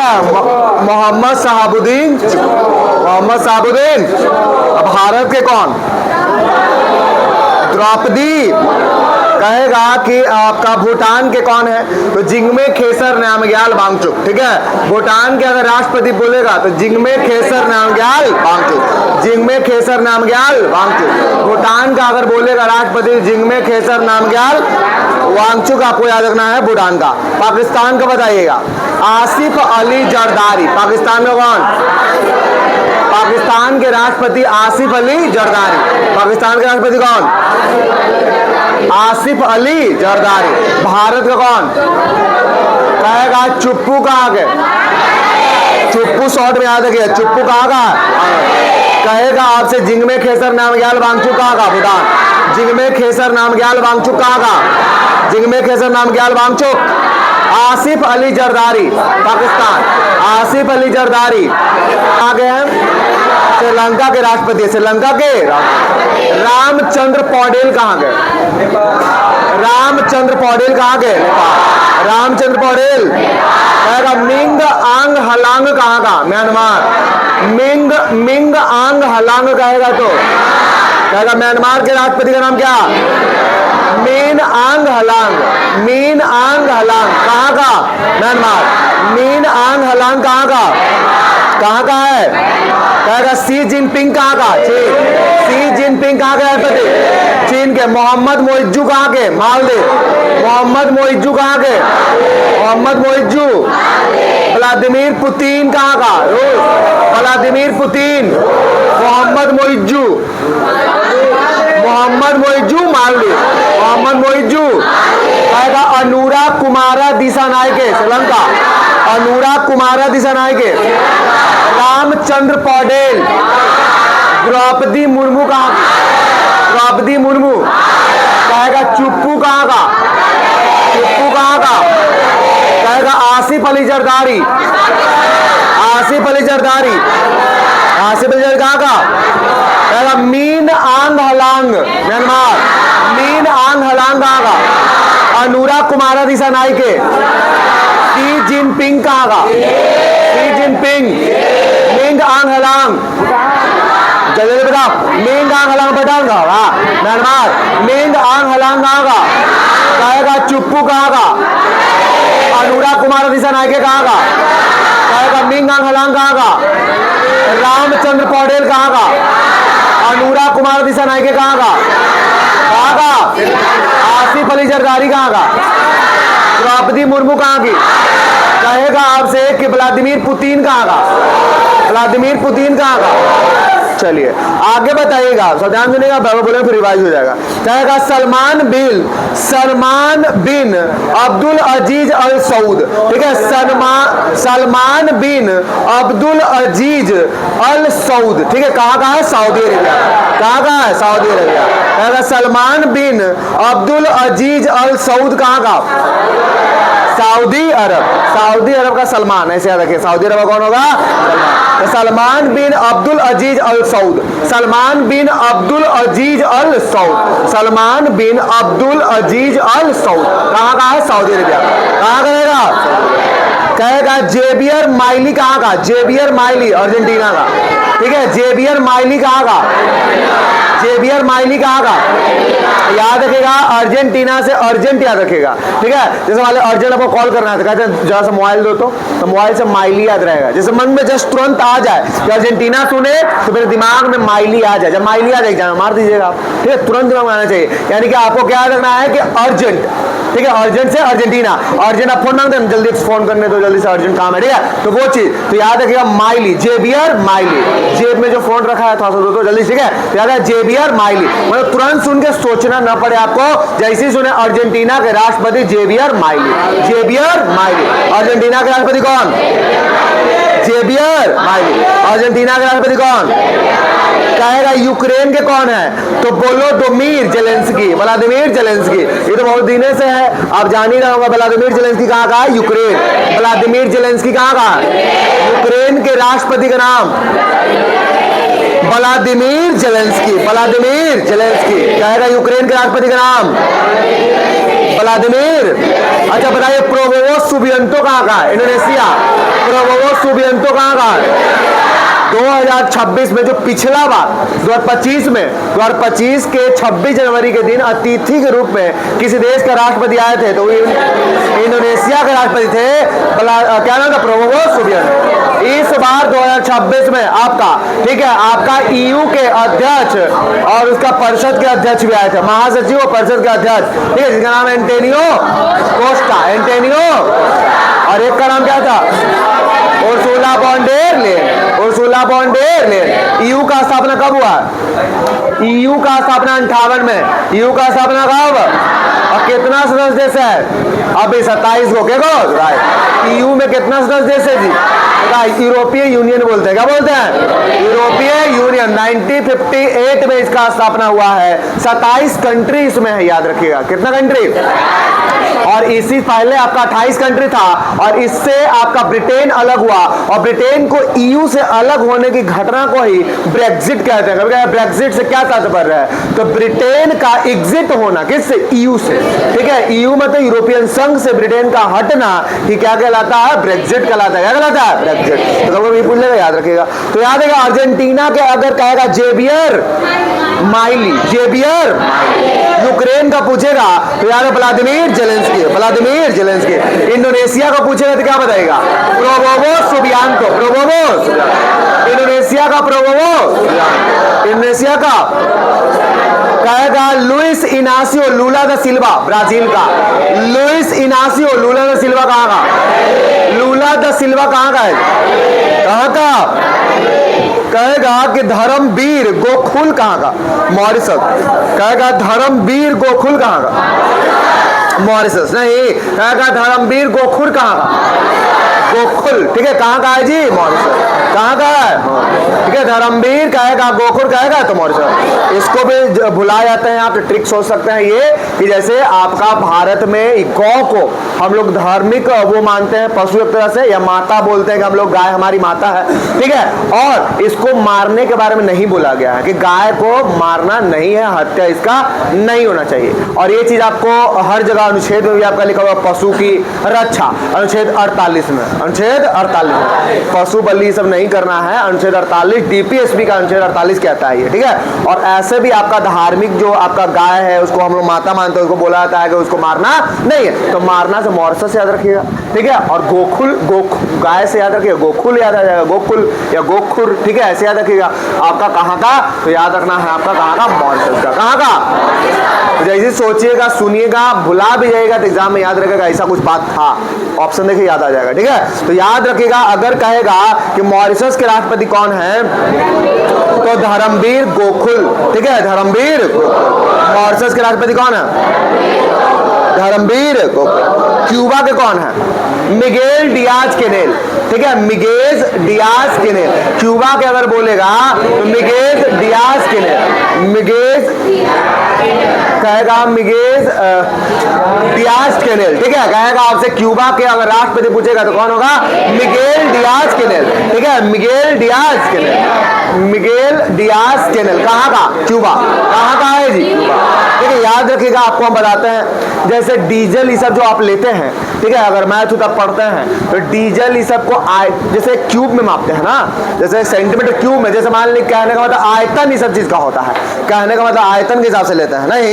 है मोहम्मद शहाबुद्दीन, मोहम्मद शहाबुद्दीन। अब भारत के कौन? द्रौपदी। कहेगा कि आपका भूटान के कौन है? तो जिग्मे खेसर नामग्याल वांगचुक। ठीक है, भूटान के अगर राष्ट्रपति बोलेगा तो जिग्मे खेसर नामग्याल वांगचुक, जिग्मे खेसर नामग्याल वांगचुक। भूटान का अगर बोलेगा राष्ट्रपति जिग्मे खेसर नामग्याल वांगचुक, आपको याद रखना है भूटान का। पाकिस्तान का बताइएगा, आसिफ अली जरदारी। पाकिस्तान में कौन? पाकिस्तान के राष्ट्रपति आसिफ अली जरदारी। पाकिस्तान के राष्ट्रपति कौन? आसिफ अली जरदारी। भारत का कौन? कहेगा चुप्पू। कहाँ के? चुप्पू शॉर्ट में याद रखिए, चुप्पू कहाँ का? कहेगा आपसे जिग्मे खेसर नामग्याल वांगचुक कहाँ का? भूटान। जिग्मे खेसर नामग्याल वांगचुक कहाँ का? जिग्मे खेसर नामग्याल वांगचुक। आसिफ अली जरदारी पाकिस्तान। आसिफ अली जरदारी आ गए हैं श्रीलंका के राष्ट्रपति। श्रीलंका के रामचंद्र पौडेल कहाँ गए? रामचंद्र पौडेल कहाँ गए? रामचंद्र पौडेल। कहेगा मिंग आंग हलांग कहाँ का? म्यांमार। मिंग आंग हलांग कहेगा तो कहेगा म्यांमार के राष्ट्रपति का नाम क्या? मीन आंग हलांग। मीन आंग हलांग कहाँ का? म्यांमार। मीन आंग हलांग कहाँ का? कहाँ का है? कहेगा सी जिनपिंग कहाँ का? चीन। सी जिनपिंग कहाँ का राष्ट्रपति? चीन के। मोहम्मद मोइज्जू कहाँ के? मालदीव। मोहम्मद मोइज्जू कहाँ के? मोहम्मद मोइज्जू। व्लादिमीर पुतिन कहाँ का? रूस। Vladimir Putin. मोहम्मद मोइज्जू। मोहम्मद मोइज्जू मालदीव। मोहम्मद मोइज्जू। कहेगा अनुराग कुमारा दिसानायके श्रीलंका। अनुराग कुमारा दिसानायके। रामचंद्र पौडेल। द्रौपदी मुर्मू कहाँ की? द्रौपदी मुर्मू। कहेगा चुप्पू कहाँ का? चुप्पू कहाँ का? कहेगा आसिफ अली जरदारी। आसिफ अली जरदारी। आसिफ अली जरदारी कहाँ का? कहेगा मीन आंग हलांग म्यांमार। मीन आंग हलांग कहाँ का? अनुराग कुमारा दिसानायके। सी जिनपिंग कहाँ का? सी जिनपिंग। Ming Aung हलांग। जल्दी बता। मिंग आंग हलांग भूटान का? म्यांमार। मिंग आंग हलांग कहाँ का? कहेगा चुप्पू कहाँ का? अनुराग कुमार दिसानायके कहाँ का? कहेगा मिंग आंग हलांग कहाँ का? रामचंद्र पौडेल कहाँ का? अनुराग कुमार दिसानायके कहाँ का? कहाँ का? आसिफ अली जरदारी कहाँ का? द्रौपदी मुर्मू कहाँ की? कहेगा आपसे कि व्लादिमीर पुतिन कहाँ का? व्लादिमीर पुतिन कहाँ का? चलिए आगे बताइएगा, सब ध्यान सुनिएगा, बोले फिर रिवाइज हो जाएगा। कहेगा Salman bin Abdul Aziz Al Saud. ठीक है, Salman bin Abdul Aziz Al Saud. ठीक है, कहाँ का है? Saudi Arabia. कहाँ का है? Saudi Arabia. कहेगा Salman bin Abdul Aziz Al Saud कहाँ का? सऊदी अरब। सऊदी अरब का सलमान, ऐसे याद रखिए। सऊदी अरब का कौन होगा? सलमान। तो Salman bin Abdul Aziz Al Saud. Salman bin Abdul Aziz Al Saud. Salman bin Abdul Aziz Al Saud कहाँ का है? Saudi Arabia. कहाँ करेगा? कहेगा जेवियर माइली कहाँ का? जेवियर माइली अर्जेंटीना का। ठीक है, जेवियर माइली कहाँ का? जेवियर माइली कहाँ का? याद रखेगा, अर्जेंटीना से अर्जेंट याद रखेगा। ठीक है, जैसे वाले अर्जेंट आपको कॉल करना है, कहते हैं जरा सा मोबाइल दो तो मोबाइल से माइली याद रहेगा। जैसे मन में जस्ट तुरंत आ जाए कि अर्जेंटीना सुने तो मेरे दिमाग में माइली आ जाए। जब माइली आ जाए मार दीजिएगा आप। ठीक है, तुरंत दिमाग में आना चाहिए। यानी कि आपको क्या याद रखना है कि अर्जेंट। ठीक है, अर्जेंट से अर्जेंटीना। अर्जेंट आप फोन मांगते हैं, जल्दी फोन करने दो, जल्दी से अर्जेंट काम है। ठीक है, तो वो चीज तो याद रखिएगा माइली। Javier Miley. जेब में जो फोन रखा है थोड़ा सा दो तो जल्दी। ठीक है, तो याद है जेवियर माइली। मतलब तुरंत सुन के सोचना न पड़े आपको। जैसे ही सुने अर्जेंटीना के राष्ट्रपति Javier Milei. Javier Milei. Argentina के राष्ट्रपति कौन? Xavier Milei. अर्जेंटीना के राष्ट्रपति कौन? कहेगा यूक्रेन के कौन है? तो बोलो डोमीर जेलेंस्की। Vladimir Zelensky. ये तो बहुत दिनों से है, आप जान ही रहे होगा। व्लादिमीर जेलेंस्की कहाँ का है? यूक्रेन। व्लादिमीर जेलेंस्की कहाँ का है? यूक्रेन के राष्ट्रपति का नाम व्लादिमीर जेलेंस्की, व्लादिमीर जेलेंस्की। कहेगा यूक्रेन के राष्ट्रपति का नाम व्लादिमीर। अच्छा बताइए प्रोवोवो सुबियांतो कहाँ का है? इंडोनेशिया। प्रोवोवो सुबियांतो कहाँ का है? 2026 में जो पिछला बार 2025 के 26 जनवरी के दिन अतिथि के रूप में किसी देश का राष्ट्रपति आए थे, तो इंडोनेशिया के राष्ट्रपति थे, क्या नाम था? प्रोवोवो सुबियांतो। इस बार 2026 में आपका, ठीक है, आपका EU के अध्यक्ष और उसका परिषद के अध्यक्ष भी आए थे, महासचिव और परिषद के अध्यक्ष, ठीक है, जिसका नाम एंटोनियो कोस्टा, एंटोनियो, और एक का नाम क्या था? Ursula von der Leyen, Ursula von der Leyen. EU का स्थापना कब हुआ? EU का स्थापना 58 में। EU का स्थापना कब और कितना सदस्य देश है? अभी 27 को। क्या राइट? EU में कितना सदस्य देश है जी? यूरोपीय यूनियन बोलते हैं। क्या बोलते हैं? यूरोपीय यूनियन। 1958 में इसका स्थापना हुआ है। 27 कंट्री इसमें है, याद रखिएगा। कितना कंट्री? और इसी पहले आपका 28 कंट्री था, और इससे आपका ब्रिटेन अलग हुआ, और ब्रिटेन को EU से अलग होने की घटना को ही ब्रेक्जिट कहते हैं। ब्रेक्जिट से क्या तात्पर्य है? तो ब्रिटेन का एग्जिट होना, किससे? EU से, ठीक है। EU मतलब यूरोपियन संघ से ब्रिटेन का हटना ही क्या कहलाता है? ब्रेक्जिट कहलाता है। क्या कहलाता है? ब्रेक्जिट। तो ये पूछ लेगा, याद रखिएगा। तो याद है अर्जेंटीना के अगर कहेगा जेवियर माइली, जेवियर यूक्रेन का पूछेगा तो यार Vladimir Zelensky, Vladimir Zelensky. Indonesia का पूछेगा तो क्या बताएगा? प्रोवोवो सुबियांतो, प्रोवोवो सुबियांतो। इंडोनेशिया का प्रोवोवो, इंडोनेशिया का कहेगा लुइस इनासियो लूला दा सिल्वा, ब्राजील का। लुइस इनासियो लूला दा सिल्वा कहाँ का? लूला दा सिल्वा कहाँ का है? कहाँ का? कहेगा कि धर्मवीर गोकुल कहाँ का? मॉरिशस। कहेगा धर्मवीर गोकुल कहाँ का? मॉरिशस नहीं। कहेगा धर्मवीर गोकुल कहाँ का? गोकुल, ठीक है। कहाँ का है जी? मॉरिशस। कहाँ का है? ठीक है। धर्मवीर कहेगा, गोकुल कहेगा तो मॉरिशस। इसको भी भुला जाते हैं आप, ट्रिक सोच सकते हैं ये कि जैसे आपका भारत में गौ को हम लोग धार्मिक वो मानते हैं, पशु एक तरह से, या माता बोलते हैं कि हम लोग गाय हमारी माता है, ठीक है। और इसको मारने के बारे में नहीं बोला गया है कि गाय को मारना नहीं है, हत्या इसका नहीं होना चाहिए। और ये चीज आपको हर जगह अनुच्छेद में भी आपका लिखा हुआ, पशु की रक्षा, अनुच्छेद 48 में, अनुच्छेद 48 में पशु बलि सब नहीं करना है। अनुच्छेद 48 DPSP का अनुच्छेद 48 कहता है ये, ठीक है। और ऐसे भी आपका धार्मिक जो आपका गाय है उसको हम लोग माता मानते हैं, उसको बोला जाता है कि उसको मारना नहीं है। तो मारना से मॉरिशस याद रखिएगा, ठीक है। और गोकुल, गाय से याद रखिएगा, गोकुल याद आ जाएगा, गोकुल या गोखुर, ठीक है, ऐसे याद रखिएगा। आपका कहाँ का? तो याद रखना है आपका कहाँ का? मॉरिशस का। कहाँ का? जैसे सोचिएगा, सुनिएगा, भुला भी जाएगा तो एग्जाम में याद रखेगा ऐसा कुछ बात था, ऑप्शन देखिए याद आ जाएगा, ठीक है। तो याद रखिएगा, अगर कहेगा कि मॉरिशस के राष्ट्रपति कौन है तो धर्मवीर गोकुल, ठीक है, धर्मवीर गोकुल। मॉरिशस के राष्ट्रपति कौन है? धर्मवीर गोकुल। क्यूबा के कौन है? मिगेल डियाज कैनेल, ठीक है, मिगेज डियाज कैनेल। क्यूबा के अगर बोलेगा तो मिगेज डियाज कैनेल, मिगेज कहेगा मिगेज डियाज कैनेल, ठीक है। कहेगा आपसे क्यूबा के अगर राष्ट्रपति पूछेगा तो कौन होगा? मिगेल डियाज कैनेल, ठीक है, Miguel Diaz Canel, Miguel Diaz कैनेल। कहाँ का? क्यूबा। कहाँ का है जी? क्यूबा, ठीक है। याद रखिएगा, आपको हम बताते हैं, जैसे डीजल ये सब जो आप लेते हैं, ठीक है, अगर मैथ तब पढ़ते हैं तो डीजल ये सब को जैसे क्यूब में मापते हैं ना, जैसे सेंटीमीटर क्यूब में, जैसे मान ली, कहने का मतलब आयतन ये सब चीज का होता है, कहने का मतलब आयतन के हिसाब से लेते हैं, नहीं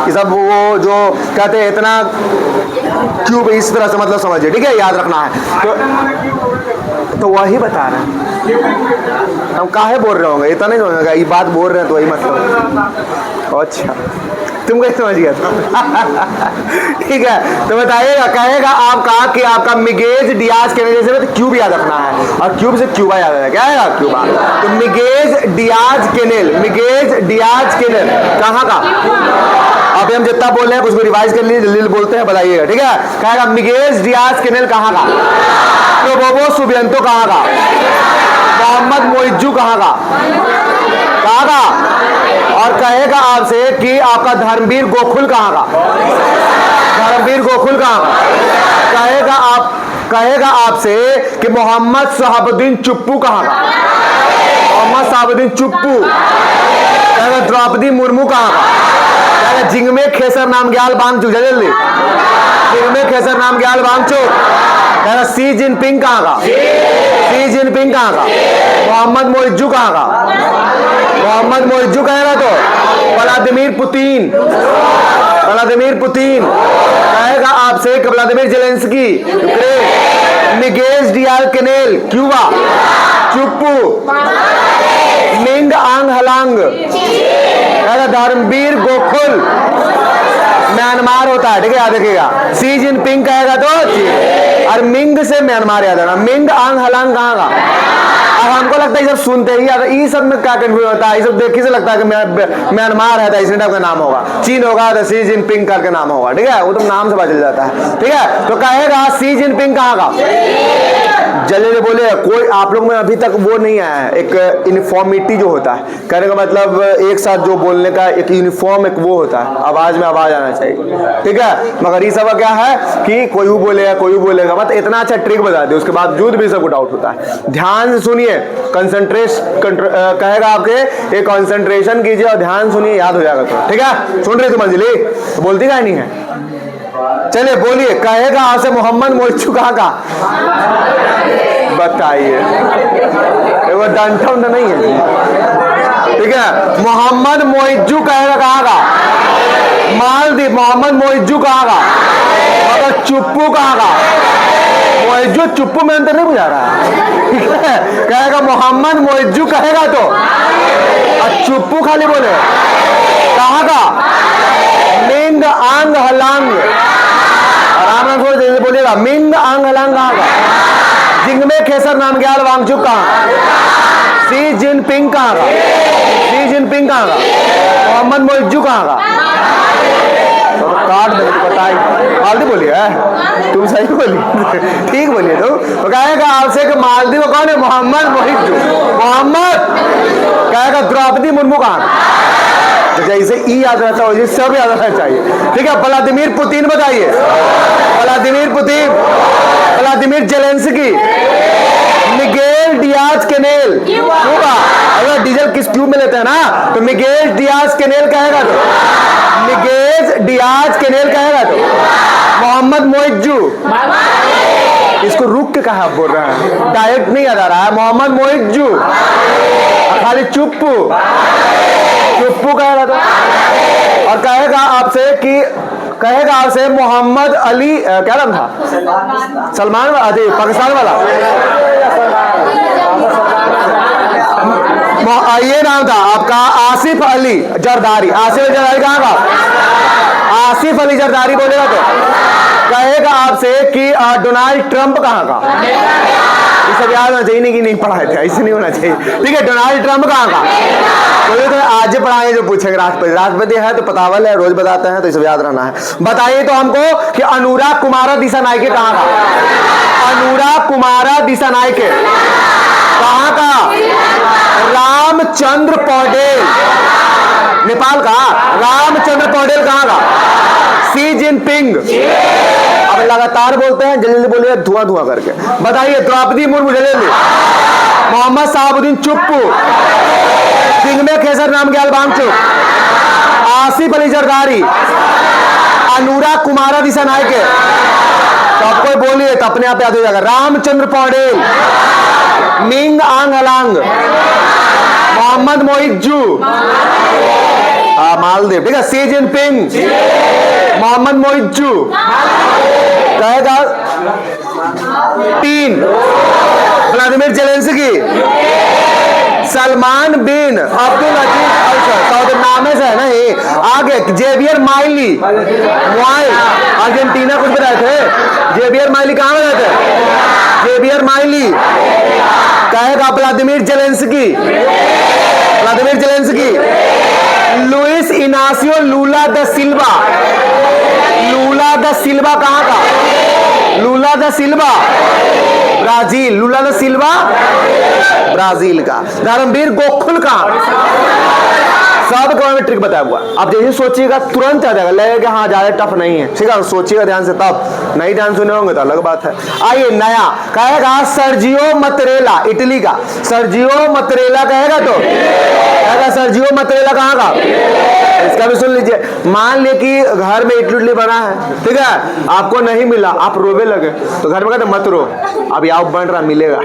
ये सब वो जो कहते हैं इतना क्यूब, इस तरह से मतलब समझिए, ठीक है, याद रखना है। तो वही बता रहे हैं हम, काहे बोल रहे होंगे, इतना नहीं समझेगा, ये बात बोल रहे हैं तो वही मतलब। अच्छा तुम कैसे समझ गया? ठीक है। तो बताइएगा, कहेगा आपका कि आपका मिगेज डियाज कैनेल, जैसे तो क्यूब याद रखना है, और क्यूब से क्यूबा याद है, क्या है? क्यूबा। तो मिगेज डियाज कैनेल, मिगेज डियाज कैनेल कहाँ का? अभी हम जितना बोल रहे हैं उसको रिवाइज कर लीजिए, जल्दी बोलते हैं, बताइएगा, ठीक है। कहेगा मिगेज डियाज कैनेल कहाँ का? प्रोवोवो सुबियांतो कहाँ का? मोहम्मद मोइज्जू कहाँ का? कहाँ का? और कहेगा आपसे कि आपका धर्मवीर गोकुल कहाँ का? धर्मवीर गोकुल कहाँ का? कहेगा आपसे कि मोहम्मद शहाबुद्दीन चुप्पू कहाँ का? मोहम्मद साबुद्दीन चुप्पू। कहेगा द्रौपदी मुर्मू कहाँ का? कहेगा जिंगमे खेसर नाम ग्याल बांगचू। जल्दी जिंगमे खेसर नाम ग्याल बांगचू। कहेगा सी जिनपिंग कहाँ का? सी जिनपिंग कहाँ का? मोहम्मद मोइज्जू कहाँ का? मोहम्मद मोइज्जू कहेगा तो व्लादिमीर पुतिन। Vladimir Putin. कहेगा आपसे Vladimir Zelensky Ukraine. Miguel Diaz Canel Cuba चुप्पू। मिंग आंग हलांग कहेगा धर्मवीर गोखुल म्यांमार होता है, ठीक है, याद रखिएगा। सी जिनपिंग कहेगा तो और मिंग से म्यांमार याद रखना। मिंग आंग हलांग कहाँ का? अब हमको लगता है ये सब सुनते ही यार ये सब में क्या कंफ्यूजन होता है, ये सब देख से लगता है कि म्यांमार है तो इसी टाइप का नाम होगा, चीन होगा तो सी जिनपिंग करके नाम होगा, ठीक है, वो तो नाम से पता चल जाता है, ठीक है। तो कहेगा सी जिनपिंग कहाँ का? जल्दी बोले। कोई आप लोग में अभी तक वो नहीं आया है एक यूनिफॉर्मिटी जो होता है, कहने का मतलब एक साथ जो बोलने का एक यूनिफॉर्म एक वो होता है, आवाज में आवाज आना चाहिए, ठीक है। मगर ये सब क्या है कि कोई बोलेगा कोई बोलेगा, मतलब इतना अच्छा ट्रिक बता दे उसके बावजूद भी सबको डाउट होता है। ध्यान से सुनिए, कहेगा आपके एक कंसंट्रेशन कीजिए और ध्यान सुनिए, याद हो जाएगा तो, ठीक है। सुन रहे तुम अंजलि तो बोलती क्या नहीं है? चलिए बोलिए। कहेगा आपसे मोहम्मद मोइज्जू कहाँ का? बताइए, वो डंठन नहीं है, ठीक है। मोहम्मद मोइज्जू कहेगा कहाँ का? मालदीव। मोहम्मद मोइज्जू कहाँ का? मगर चुप्पू कहाँ का? मोइज्जू चुप्पू में अंतर नहीं बुझा रहा है, ठीक है। कहेगा मोहम्मद मोइज्जू कहेगा तो और चुप्पू खाली बोले कहाँ का? Ming Aung हलांग। आराम से बोलिएगा। मिंग आंग हलांग कहाँ का? जिंगमे खेसर नामग्याल वांगचुक कहाँ? सी जिनपिंग कहाँ का? सी जिनपिंग कहाँ का? मोहम्मद मोइज्जू कहाँ का? काट दे बताई मालदीव बोलिए, तुम सही बोलिए, ठीक बोलिए। तो कहेगा आपसे कि मालदीव कौन है? मोहम्मद मोइज्जू। मोहम्मद कहेगा द्रौपदी मुर्मू कहाँ? तो जैसे ई याद रहता हो सब याद रहना चाहिए, ठीक है। व्लादिमीर पुतिन बताइए। Vladimir Putin. Vladimir Zelensky. Miguel Diaz Canel Cuba. अगर डीजल किस क्यूब में लेते हैं ना तो मिगेल डियाज कैनेल कहेगा तो मिगेल डियाज कैनेल कहेगा तो मोहम्मद मोइज्जू। इसको रुक के कहा बोल रहा है, डायरेक्ट नहीं याद आ रहा है। मोहम्मद मोइज्जू खाली चुप्पू चुप्पू कहेगा तो। और कहेगा आपसे कि कहेगा आपसे मोहम्मद अली क्या नाम था? सलमान पाकिस्तान वाला ये नाम था आपका आसिफ अली जरदारी। आसिफ अली जरदारी कहाँ का? आसिफ अली जरदारी बोलेगा तो कहेगा आपसे कि डोनाल्ड ट्रंप कहाँ का? ये सब याद होना चाहिए, नहीं कि नहीं पढ़ाए थे, ऐसे नहीं होना चाहिए, ठीक है। डोनाल्ड ट्रंप कहाँ का? तो आज पढ़ाएंगे जो पूछेंगे राष्ट्रपति। राष्ट्रपति है तो पतावल है, रोज बताते हैं तो ये सब याद रहना है। बताइए तो हमको कि अनुराग कुमारा दिसानायके कहाँ का? अनुराग कुमारा दिसानायके कहाँ का? रामचंद्र पौडेल नेपाल का। रामचंद्र पौडेल कहाँ का? सी जिनपिंग। अब लगातार बोलते हैं, जल्दी बोलिए धुआं धुआं करके। बताइए द्रौपदी मुर्मू जल्दी। मोहम्मद साबुद्दीन चुप्पू। जिंगमे खेसर नामग्याल वांगचुक। आसिफ अली जरदारी। अनुराग कुमारा दिसानायके। तो आप कोई बोलिए तो अपने आप याद हो जाएगा। रामचंद्र पौडेल। Ming Aung हलांग। मोहम्मद मोइज्जू मालदीव, ठीक है। सी जिनपिंग। मोहम्मद मोइज्जू कहेगा 3। Vladimir Zelensky. Salman bin Abdul Aziz Al Saud नाम से है ना ये। आगे जेवियर माइली मुआई अर्जेंटीना कुछ बताए थे। जेवियर माइली कहाँ में रहते हैं? जेवियर माइली कहेगा Vladimir Zelensky. Vladimir Zelensky. Luiz Inacio Lula da Silva. Lula da Silva कहाँ का? लूला दा सिल्वा ब्राजील, लूला दा सिल्वा ब्राजील का। धर्मवीर गोकुल का, सब के बारे में ट्रिक बताया हुआ। अब जैसे सोचिएगा तुरंत आ जाएगा, लगेगा हाँ ज्यादा टफ नहीं है, ठीक है, सोचिएगा ध्यान से, तब नहीं ध्यान सुने होंगे तो अलग बात है। आइए नया कहेगा सर्जियो मतरेला, इटली का। सर्जियो मतरेला कहेगा तो कहेगा सर्जियो मतरेला कहाँ का, इसका भी सुन लीजिए। मान लिया कि घर में इडली बना है, ठीक है, आपको नहीं मिला, आप रोवे लगे, तो घर में कहते मत रो, अब यहाँ बन रहा मिलेगा,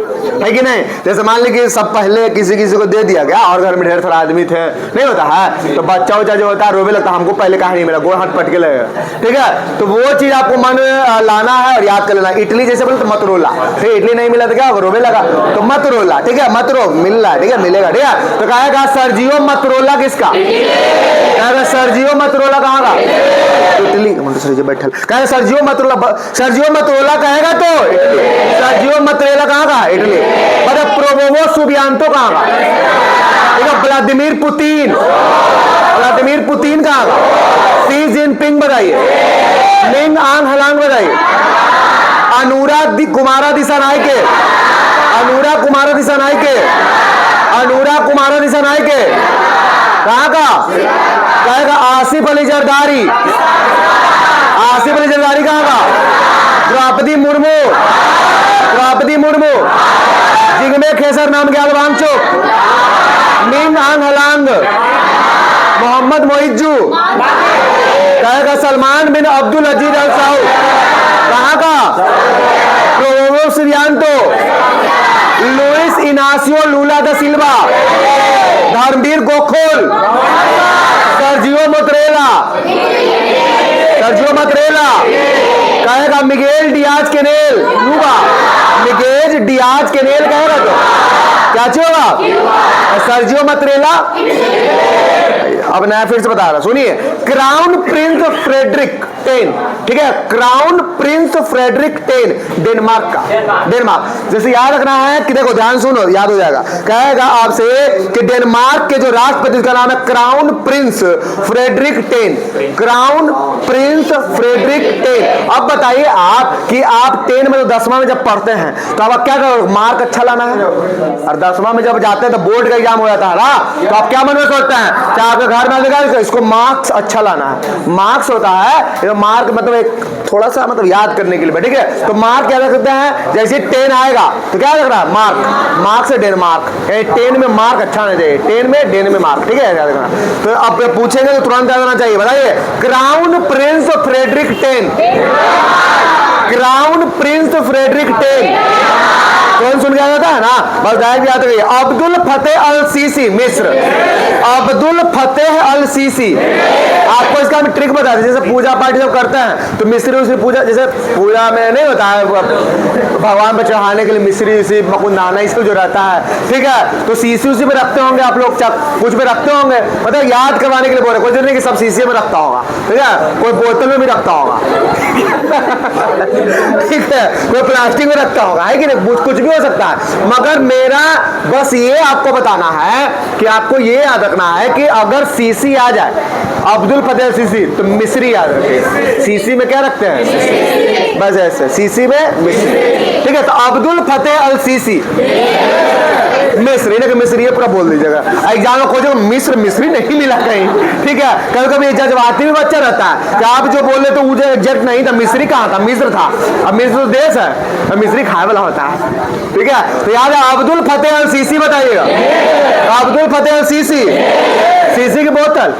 है कि नहीं। जैसे मान लीजिए कि सब पहले किसी किसी को दे दिया गया और घर में ढेर सारा आदमी थे, नहीं होता है, तो बच्चा उच्चा जो होता है रोवे लगता है, हमको पहले कहा नहीं मिला, गोड़ हाथ पटके लगेगा, ठीक है। तो वो चीज आपको मन लाना है और याद कर लेना। इडली जैसे बोले तो मत रोला, फिर इडली नहीं मिला तो क्या होगा, रोवे लगा, तो मत रोला, ठीक है, मत रो, मिल रहा है, ठीक है, मिलेगा, ठीक है। तो कहेगा सर्जियो मतरोला किसका, कहेगा सर्जियो मतरोला कहाँ का, इटली। बैठल कहेगा सर्जियो मतरोला, सर्जियो मतरोला कहेगा तो सर्जियो मतरेला कहाँ का, इटली। मतलब प्रोवोवो सुबियांतो कहाँ का, ठीक है, व्लादिमीर पुतिन, व्लादिमीर पुतिन कहाँ का, शी जिनपिंग बताइए, लिंग आंग हलांग बताइए, अनुराग कुमारा दिसानायके, अनुराग कुमारा दिसानायके, अनुराग कुमारा दिसानायके कहाँ का, कहेगा आसिफ अली जरदारी, आसिफ अली जरदारी कहाँ का, द्रौपदी मुर्मू, द्रौपदी मुर्मू, जिग्मे खेसर नाम के वांगचुक, मिंग आंग हलांग, मोहम्मद मोइज्जू, कहेगा Salman bin Abdul Aziz Al Saud कहाँ का, Prabowo Subianto, Luiz Inacio Lula da Silva, Dharmveer Gokhool, Sergio Mattarella, Sergio Mattarella, कहेगा Miguel Diaz Canel, Cuba, Miguel Diaz Canel कहेगा तो क्या होगा, सर्जियो मतरेला। अब नया फिर से बता रहा, सुनिए, क्राउन प्रिंस फ्रेडरिक 10, ठीक है, क्राउन प्रिंस फ्रेडरिक 10 डेनमार्क का, डेनमार्क। जैसे याद रखना है कि देखो ध्यान सुनो, याद हो जाएगा। कहेगा आपसे कि डेनमार्क के जो राष्ट्रपति का नाम है crown Prince Frederick 10, crown Prince Frederick 10। अब बताइए आप कि आप 10 में तो 10वां में जब पढ़ते हैं तो अब क्या करोगे, मार्क अच्छा लाना है, और 10वां में जब जाते हैं तो बोर्ड का एग्जाम हो जाता है ना, तो आप क्या मन में सोचते हैं, चाहे आपके घर में आएगा इसको मार्क्स अच्छा लाना है। मार्क्स होता है मार्क मतलब एक थोड़ा सा मतलब याद करने के लिए, ठीक है, तो मार्क क्या रख सकते हैं, जैसे 10 आएगा तो क्या रख रहा है मार्क, मार्क से डेनमार्क, 10 में मार्क अच्छा होना चाहिए, 10 में डेन में मार्क, ठीक है, याद रखना। तो अब पूछेंगे तो तुरंत याद आना चाहिए, बताइए crown Prince Frederick 10, crown Prince Frederick 10 कौन सुन के आ जाता है ना, बस डायरेक्ट याद रखिए। अब्दुल फतेह अल सीसी मिस्र, अब्दुल फतेह अल सीसी। आपको इसका भी ट्रिक बता दें, जैसे पूजा पाठ जब करते हैं तो मिस्री उसी पूजा, जैसे पूजा में नहीं होता है भगवान पर चढ़ाने के लिए मिस्री उसी मकुंदाना इसको जो रहता है, ठीक है, तो सीसी उसी में रखते होंगे आप लोग, कुछ में रखते होंगे, मतलब याद करवाने के लिए बोल रहे, कोई जरूरी नहीं कि सब सीसी में रखता होगा, ठीक है, कोई बोतल में भी रखता होगा ठीक है, कोई प्लास्टिक में रखता होगा, है कि नहीं, कुछ भी हो सकता है। मगर मेरा बस ये आपको बताना है कि आपको ये याद रखना है कि अगर सीसी आ जाए, अब्दुल फतेह सीसी, तो मिस्री याद रखिए, सीसी में क्या रखते हैं, बस ऐसे सीसी में मिस्री, ठीक है। तो अब्दुल फतेह अल सीसी मिस्र, इन्हें मिस्र ये पूरा बोल दीजिएगा, एग्जाम में खोजो मिस्र, मिस्री नहीं मिला कहीं, ठीक है। कभी कभी जज्बाती भी बच्चा रहता है कि आप जो बोले तो मुझे एग्जैक्ट नहीं था, मिस्री कहाँ था, मिस्र था, अब मिस्र तो देश है, अब मिस्री खाए वाला होता है, ठीक है। तो याद है अब्दुल फतेह अल सीसी बताइएगा, Abdul Fattah al CC, CC की बोतल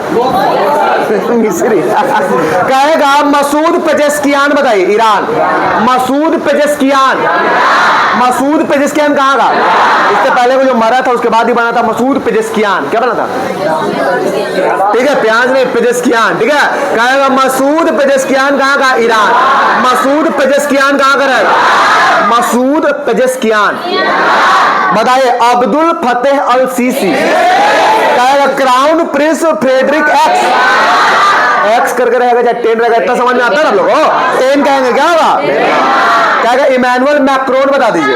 मिस्री कहेगा। मसूद पेजेस्कियान बताइए, Iran, Masood Pezeshkian, Masoud Pezeshkian कहाँ का, इससे पहले को जो मरा था उसके बाद ही बना था मसूद पेजेस्कियान, क्या बना था, ठीक है, प्याज नहीं पेजेस्कियान, ठीक है। कहेगा मसूद पेजेस्कियान कहाँ का, ईरान, मसूद पेजेस्कियान कहाँ का रहेगा, मसूद पेजेस्कियान। बताइए अब्दुल फतेह अल सीसी कहेगा crown Prince Frederik X, X करके रहेगा चाहे 10 रहेगा, इतना समझ में आता है ना आप लोगों को, 10 कहेंगे क्या होगा, कहेगा इमैनुअल मैक्रोन बता दीजिए,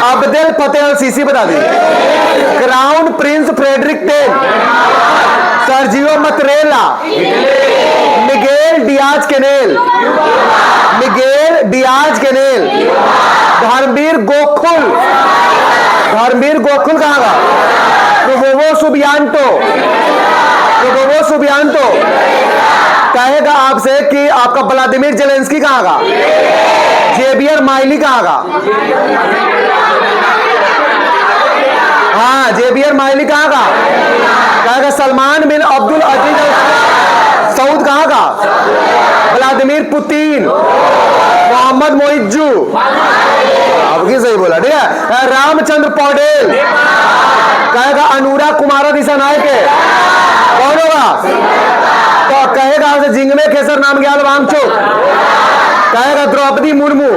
अब्दुल फतेह अल सीसी बता दीजिए, crown Prince Frederick 10, Sergio Mattarella, Miguel Diaz Canel, Miguel Diaz Canel. Dharmveer Gokul, Dharamvir Gokul कहाँ का? Prabowo Subianto, Prabowo Subianto. कहेगा आपसे कि आपका व्लादिमीर जेलेंस्की कहाँ का? जेवियर माइली कहाँ का? हाँ, जेवियर माइली कहाँ का? कहेगा Salman bin Abdul Aziz Al Saud कहाँ का? Vladimir Putin, Mohamed Muizzu. आपकी सही बोला, ठीक है। रामचंद्र पौडेल, कहेगा अनुराग कुमार दिशानायक है, कौन होगा? तो कहेगा आपसे जिंगमे खेसर नाम ग्याल वांगचुक, कहेगा द्रौपदी मुर्मू।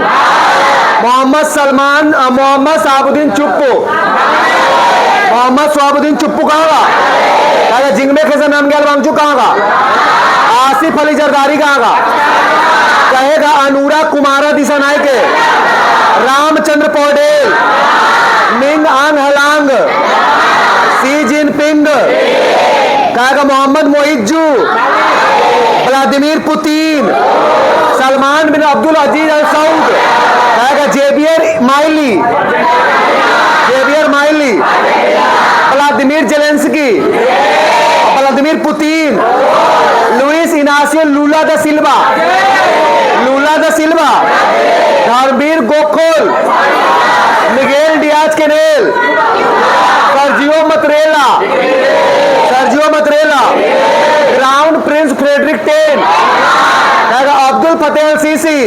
मोहम्मद सलमान, मोहम्मद साबुद्दीन चुप्पू, मोहम्मद साबुद्दीन चुप्पू कहाँ का? कहेगा जिंगमे खेसर नाम ग्याल वांगचुक कहाँ का? आसिफ अली जरदारी कहाँ का? कहेगा अनुराग कुमार दिशानायक है। Ramchandra Paudel, Ming Aung हलांग, Xi Jinping, कहेगा Mohamed Muizzu, Vladimir Putin, Salman bin Abdul Aziz Al Saud, कहेगा Javier Milei, Javier Milei, Vladimir Zelensky, Vladimir Putin, Luiz Inacio Lula da Silva, Lula da Silva, Dharmveer Gokul, Miguel Diaz Canel, Sergio Mattarella, Sergio Mattarella, crown Prince Frederick ten, Abdel Fattah al Sisi,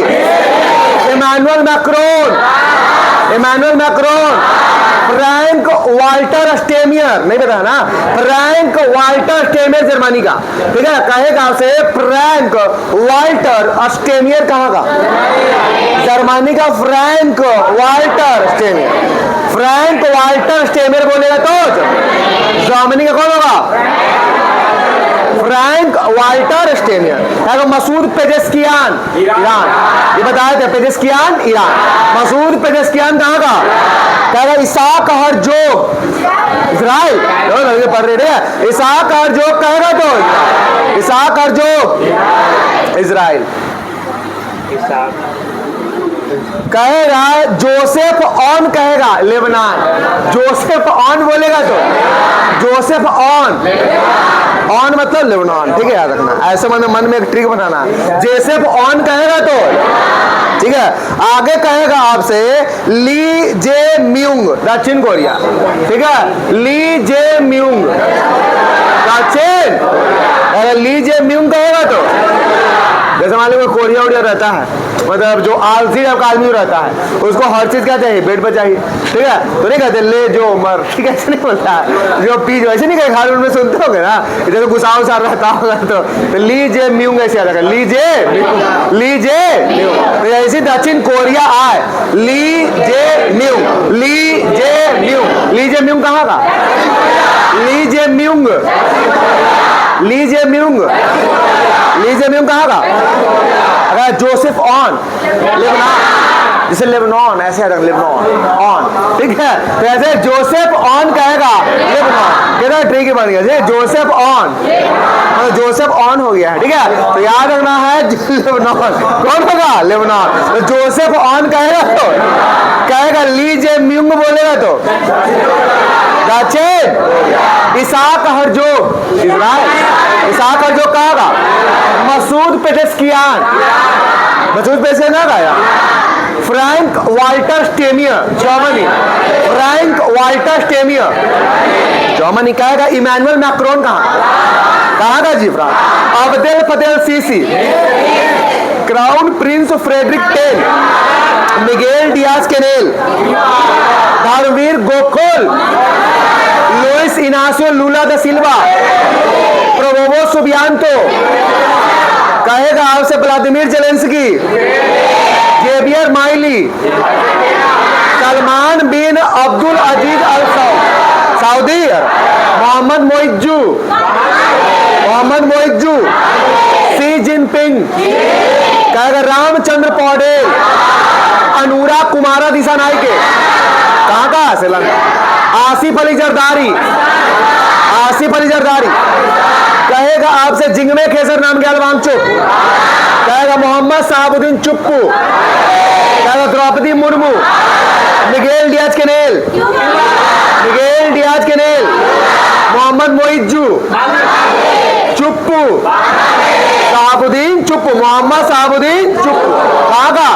Emmanuel Macron, Emmanuel Macron, Frank Walter Steinmeier, नहीं पता ना, Frank Walter Steinmeier Germany का, ठीक है। कहेगा से Frank Walter स्टेमियर कहाँ का? जर्मनी का Frank Walter Steinmeier, Frank Walter Steinmeier बोलेगा तो जर्मनी का कौन होगा? Frank Walter Steinmeier. Masoud Pezeshkian, Iran, ये बताए थे, पेजेस्कियान ईरान। मसूद पेजेस्कियान कहाँ का? कहेगा इसाक हरजोग, इजराइल, पढ़ रहे हैं, इसाक हरजोग कहेगा तो इसाक हरजोग इजराइल। कहेगा जोसेफ ऑन, कहेगा लेबनान, जोसेफ ऑन बोलेगा तो जोसेफ ऑन, ऑन मतलब लेबनान, ठीक है, याद रखना। ऐसे मन में एक ट्रिक बनाना, जोसेफ ऑन कहेगा तो, ठीक है। आगे कहेगा आपसे ली जे म्यूंग, दक्षिण कोरिया, ठीक है, ली जे म्यूंग दक्षिण, ली जे म्यूंग कहेगा तो जैसे मान लो कोरिया उड़िया रहता है, मतलब जो आलसी टाइप का आदमी रहता है, उसको हर चीज क्या चाहिए? पेट पर चाहिए, ठीक है। तो नहीं कहते ले जो मर, ठीक है, ऐसे नहीं बोलता है, जो पी जो, ऐसे नहीं कहे, खाली उनमें सुनते होंगे ना, इधर गुस्साओ सार रहता होगा तो लीजे म्यूंग ऐसे आता है, लीजे लीजे म्यूंग। तो ऐसे दक्षिण कोरिया आए, लीजे म्यूंग, लीजे म्यूंग, लीजे म्यूंग कहाँ का? लीजे म्यूंग, लीजे म्यूंग, लीजे म्यूंग कहाँ का? अगर जोसेफ ऑन, लेबनान, जैसे लेबनान ऐसे लेबनान ऑन, ठीक है। तो ऐसे जोसेफ ऑन कहेगा लेबनान, कितना ट्रिकी बन गया, जोसेफ ऑन, जोसेफ ऑन हो गया, ठीक है। तो याद रखना है लेबनान कौन होगा? लेबनान। तो जोसेफ ऑन कहेगा तो कहेगा लीजे म्यूंग बोलेगा तो दक्षिण। Isaac Herzog Israel, Isaac Herzog कहाँ का? मसूद पेजेस्कियान, मसूद पेजेस्कियान कहाँ का? Frank Walter Steinmeier Germany, Frank Walter Steinmeier Germany. कहेगा इमानुएल मैक्रोन कहाँ का? जी France. Abdel Fattah Sisi, Crown Prince Frederick ten, Miguel Diaz Canel, Dharmveer Gokhool, Luiz Inacio Lula da Silva, Prabowo Subianto. कहेगा आपसे Vladimir Zelensky, Javier Milei, Salman bin Abdul Aziz Al Saudi, Mohamed Muizzu, Mohamed Muizzu, Xi Jinping. कहेगा रामचंद्र पौडेल, अनुराग कुमार दिशानायक, कहाँ का? श्रीलंका। आसिफ अली जरदारी, आसिफ अली जरदारी। कहेगा आपसे जिंगमे खेसर नाम के अलवांग चुप, कहेगा मोहम्मद साहबुद्दीन चुप्पू, कहेगा Droupadi Murmu, Miguel Diaz Canel, Miguel Diaz Canel, Mohamed Muizzu Chuppu, Shahabuddin Chuppu, Mohammed Shahabuddin Chuppu, कहाँ का?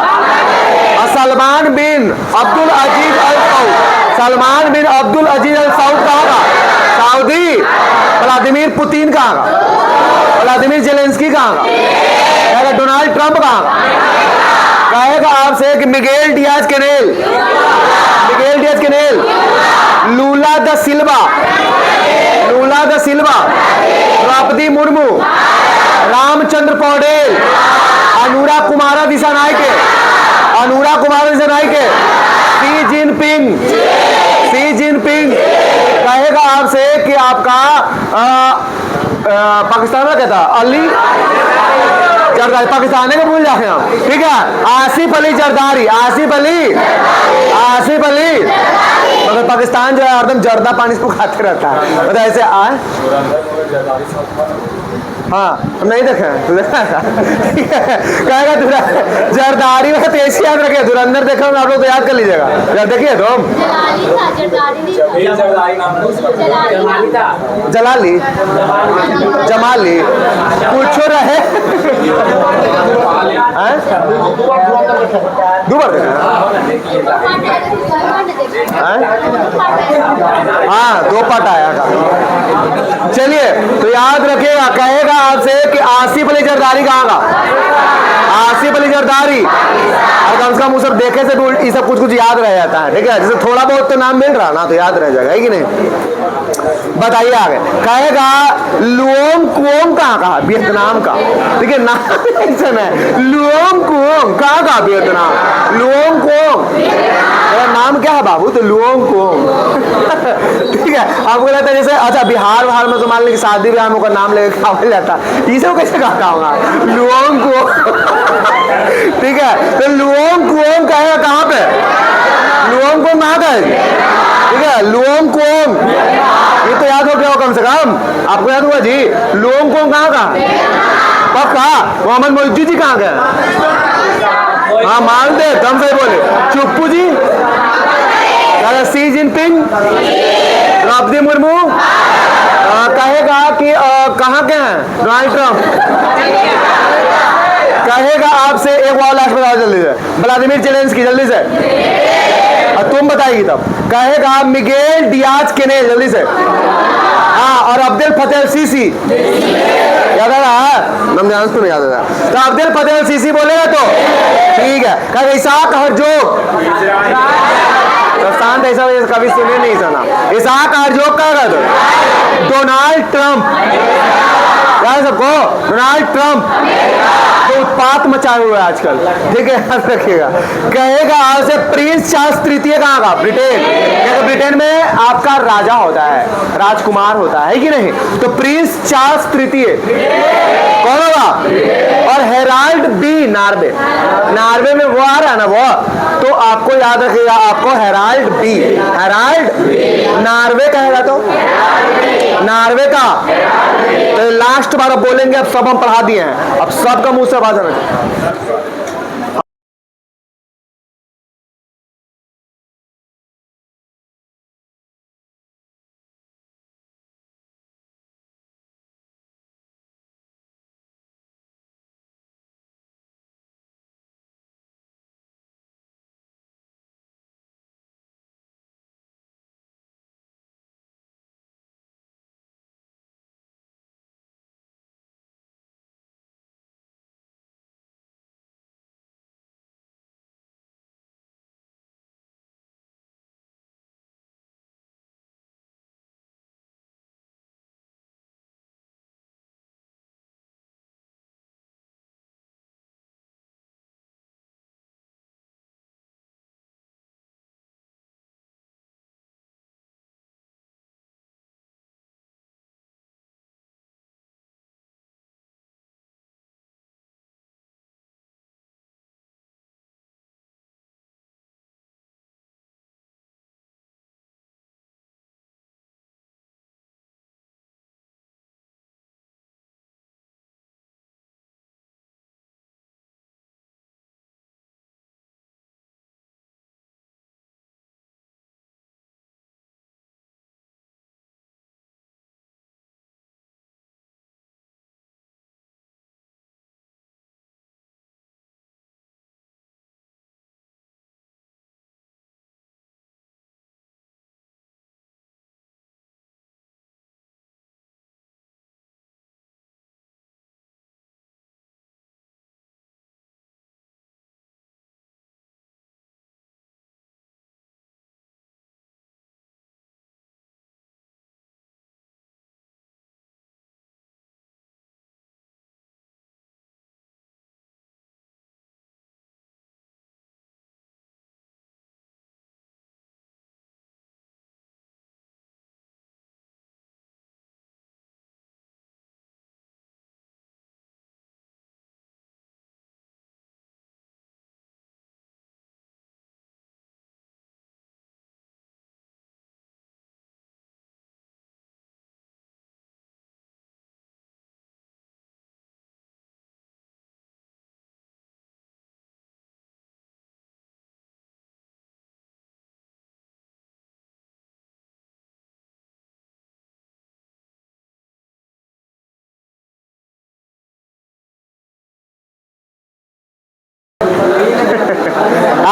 Salman bin Abdul Aziz Al Saud, Salman bin Abdul Aziz Al Saud कहाँ का? सऊदी। व्लादिमीर पुतिन कहाँ का? व्लादिमीर जेलेंस्की कहाँ का? कहेगा डोनाल्ड ट्रंप कहाँ का? कहेगा आपसे कि Miguel Diaz Canel, Miguel Diaz Canel, Lula da Silva, Lula da Silva, Droupadi Murmu, Ramchandra Paudel, Anurag Kumara Dissanayake, Anurag Kumar Dissanayake, Xi Jinping, Xi Jinping. कहेगा आपसे कि आपका पाकिस्तान में कहता अली जरदारी, पाकिस्तान है, भूल जाते हैं हम, ठीक है? आसिफ अली जरदारी, आसिफ अली, आसिफ अली। मगर पाकिस्तान जो है हरदम जर्दा पानी को खाते रहता है, मतलब ऐसे आए। हाँ नहीं देखे, कहेगा जरदारी में तेज याद रखे, धुरंधर देखा आप लोग तो याद कर लीजिएगा, यार देखिए तुम जलाली जमाली कुछ रहे दो बार हाँ 2 पार्ट आया था। चलिए तो याद रखिएगा, कहेगा आपसे कि आसिफ अली जरदारी कहाँ का? आसिफ अली जरदारी। और कम से कम सब देखे से ये सब कुछ कुछ याद रह जाता है, ठीक है? जैसे थोड़ा बहुत तो नाम मिल रहा ना तो याद रह जाएगा, है कि नहीं? बताइए आगे। कहेगा लुओंग कुओंग कहाँ का? वियतनाम का, ठीक है? नाम है लुओंग कुओंग, कहाँ का? वियतनाम। लुओंग कुओंग नाम क्या है बाबू? तो लुओंग कुओंग, ठीक है? आपको लगता है जैसे अच्छा बिहार में तो मान लीजिए शादी ब्याह में नाम लेके खाया जाता, ये सब कैसे कहा होगा? लुओंग कुओंग, ठीक है? तो लुओंग कुओंग कहेगा कहाँ पे? लुओंग कुओंग कहाँ का है? ठीक है, लुओंग कुओंग, ये तो याद हो गया हो कम से कम, आपको याद हुआ जी? लुओंग कुओंग कहाँ का? पक्का? मोहम्मद मोइज्जू जी कहाँ का? हाँ मान दे, कम से बोले चुप्पू जी, शी जिनपिंग, द्रौपदी मुर्मू, कहेगा कि कहाँ के हैं? Donald Trump. कहेगा आपसे एक और लास्ट बताओ जल्दी से, व्लादिमीर जेलेंस्की, जल्दी से। और तुम बताएगी तब। कहेगा मिगेल डियाज कैनेल, जल्दी से। हाँ, और अब्दुल फतेह सीसी, याद आ रहा है? नाम तो नहीं याद आ रहा, तो अब्दुल फतेह सीसी बोलेगा तो ठीक है। कहेगा इसाक हरजोग, तो शांत ऐसा कभी सुने नहीं सुना। इसाक हरजोग कहेगा तो डोनाल्ड ट्रंप, याद सबको? डोनाल्ड ट्रंप तो उत्पात मचाए हुए आजकल, ठीक है? याद रखिएगा। कहेगा आपसे प्रिंस चार्ल्स तृतीय कहाँ का? ब्रिटेन। ब्रिटेन में आपका राजा होता है, राजकुमार होता है कि नहीं? तो प्रिंस चार्ल्स तृतीय कौन होगा? और हेराल्ड बी नार्वे, नार्वे में वो आ रहा है ना वो, तो आपको याद रखिएगा, आपको हेराल्ड बी, हेराल्ड नार्वे कहेगा तो नार्वे का। तो लास्ट बार बोलेंगे, अब सब हम पढ़ा दिए हैं, अब सबका मुंह से आवाज आना चाहिए।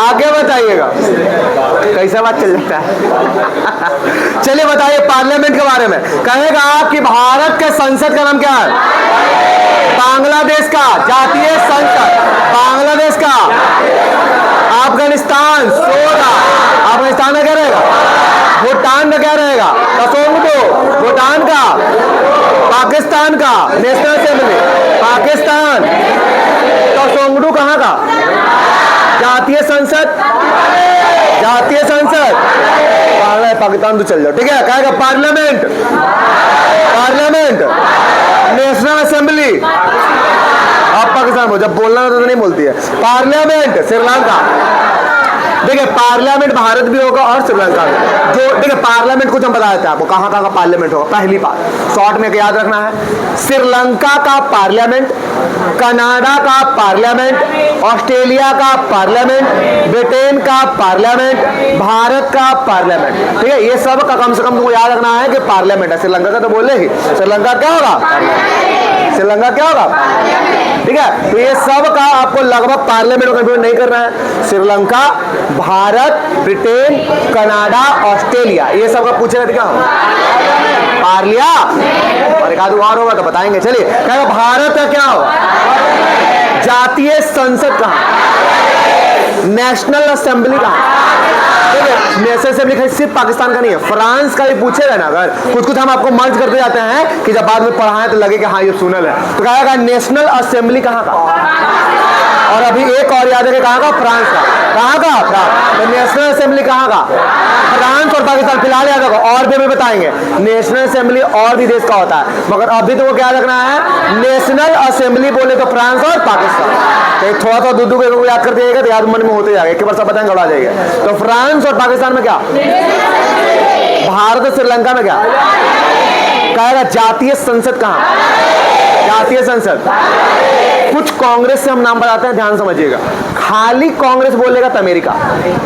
आगे बताइएगा, कैसा बात चल जाता है। चलिए बताइए पार्लियामेंट के बारे में। कहेगा कि भारत के संसद का नाम क्या है? बांग्लादेश का जातीय संसद, बांग्लादेश का। अफगानिस्तान 16, अफगानिस्तान में क्या रहेगा? भूटान में क्या रहेगा? कसोंगडो, भूटान का। पाकिस्तान का नेशनल असेंबली, पाकिस्तान। कसोंगडू कहाँ का? जातीय संसद, जातीय संसद बांग्लादेश पाकिस्तान तो चल जाओ, ठीक है। कहेगा पार्लियामेंट, पार्लियामेंट नेशनल असेंबली। आप पाकिस्तान बोल, जब बोलना तो नहीं बोलती है। पार्लियामेंट श्रीलंका, देखिए पार्लियामेंट भारत भी होगा और श्रीलंका भी। जो देखिए पार्लियामेंट कुछ हम बता देते हैं आपको, कहाँ कहाँ का पार्लियामेंट होगा। पहली बात शॉर्ट में याद रखना है, श्रीलंका का पार्लियामेंट, कनाडा का पार्लियामेंट, ऑस्ट्रेलिया का पार्लियामेंट, ब्रिटेन का पार्लियामेंट, भारत का पार्लियामेंट, ठीक है। ये सब का कम से कम तुमको याद रखना है कि पार्लियामेंट है। श्रीलंका का तो बोले ही, श्रीलंका क्या होगा? श्रीलंका क्या होगा? ठीक है। तो ये सब का आपको लगभग पार्लियामेंट को कंफ्यूज नहीं करना है। Sri Lanka, Bharat, Britain, Canada, Australia, ये सब का पूछेगा तो क्या होगा? पार्लिया। और एक आध और होगा तो बताएंगे। चलिए कहेगा भारत का क्या होगा? जातीय संसद कहाँ? नेशनल असेंबली कहाँ? नेशनल असेंबली सिर्फ पाकिस्तान का नहीं है, फ्रांस का भी पूछेगा ना। अगर कुछ कुछ हम आपको मर्ज करते जाते हैं कि जब बाद में पढ़ाएं तो लगे कि हाँ ये सुनल है, तो कहेगा नेशनल असेंबली कहाँ का? और अभी एक और याद है कि कहाँ का? फ्रांस का। कहाँ का? फ्रांस। तो नेशनल असेंबली कहाँ का? फ्रांस और पाकिस्तान। फिलहाल याद रखो, और भी बताएंगे नेशनल असेंबली और भी देश का होता है, मगर अभी तो वो क्या रखना है? नेशनल असेंबली बोले तो फ्रांस और पाकिस्तान। तो थोड़ा थोड़ा दूध को याद करते जाएगा तो याद मन में होते जाएगा, एक बार सब बताएंगे गड़ा जाएगा। तो फ्रांस और पाकिस्तान में क्या? भारत और श्रीलंका में क्या? कहेगा जातीय संसद कहाँ? जातीय संसद। कुछ कांग्रेस से हम नाम बताते हैं, ध्यान समझिएगा। खाली कांग्रेस बोलेगा तो अमेरिका,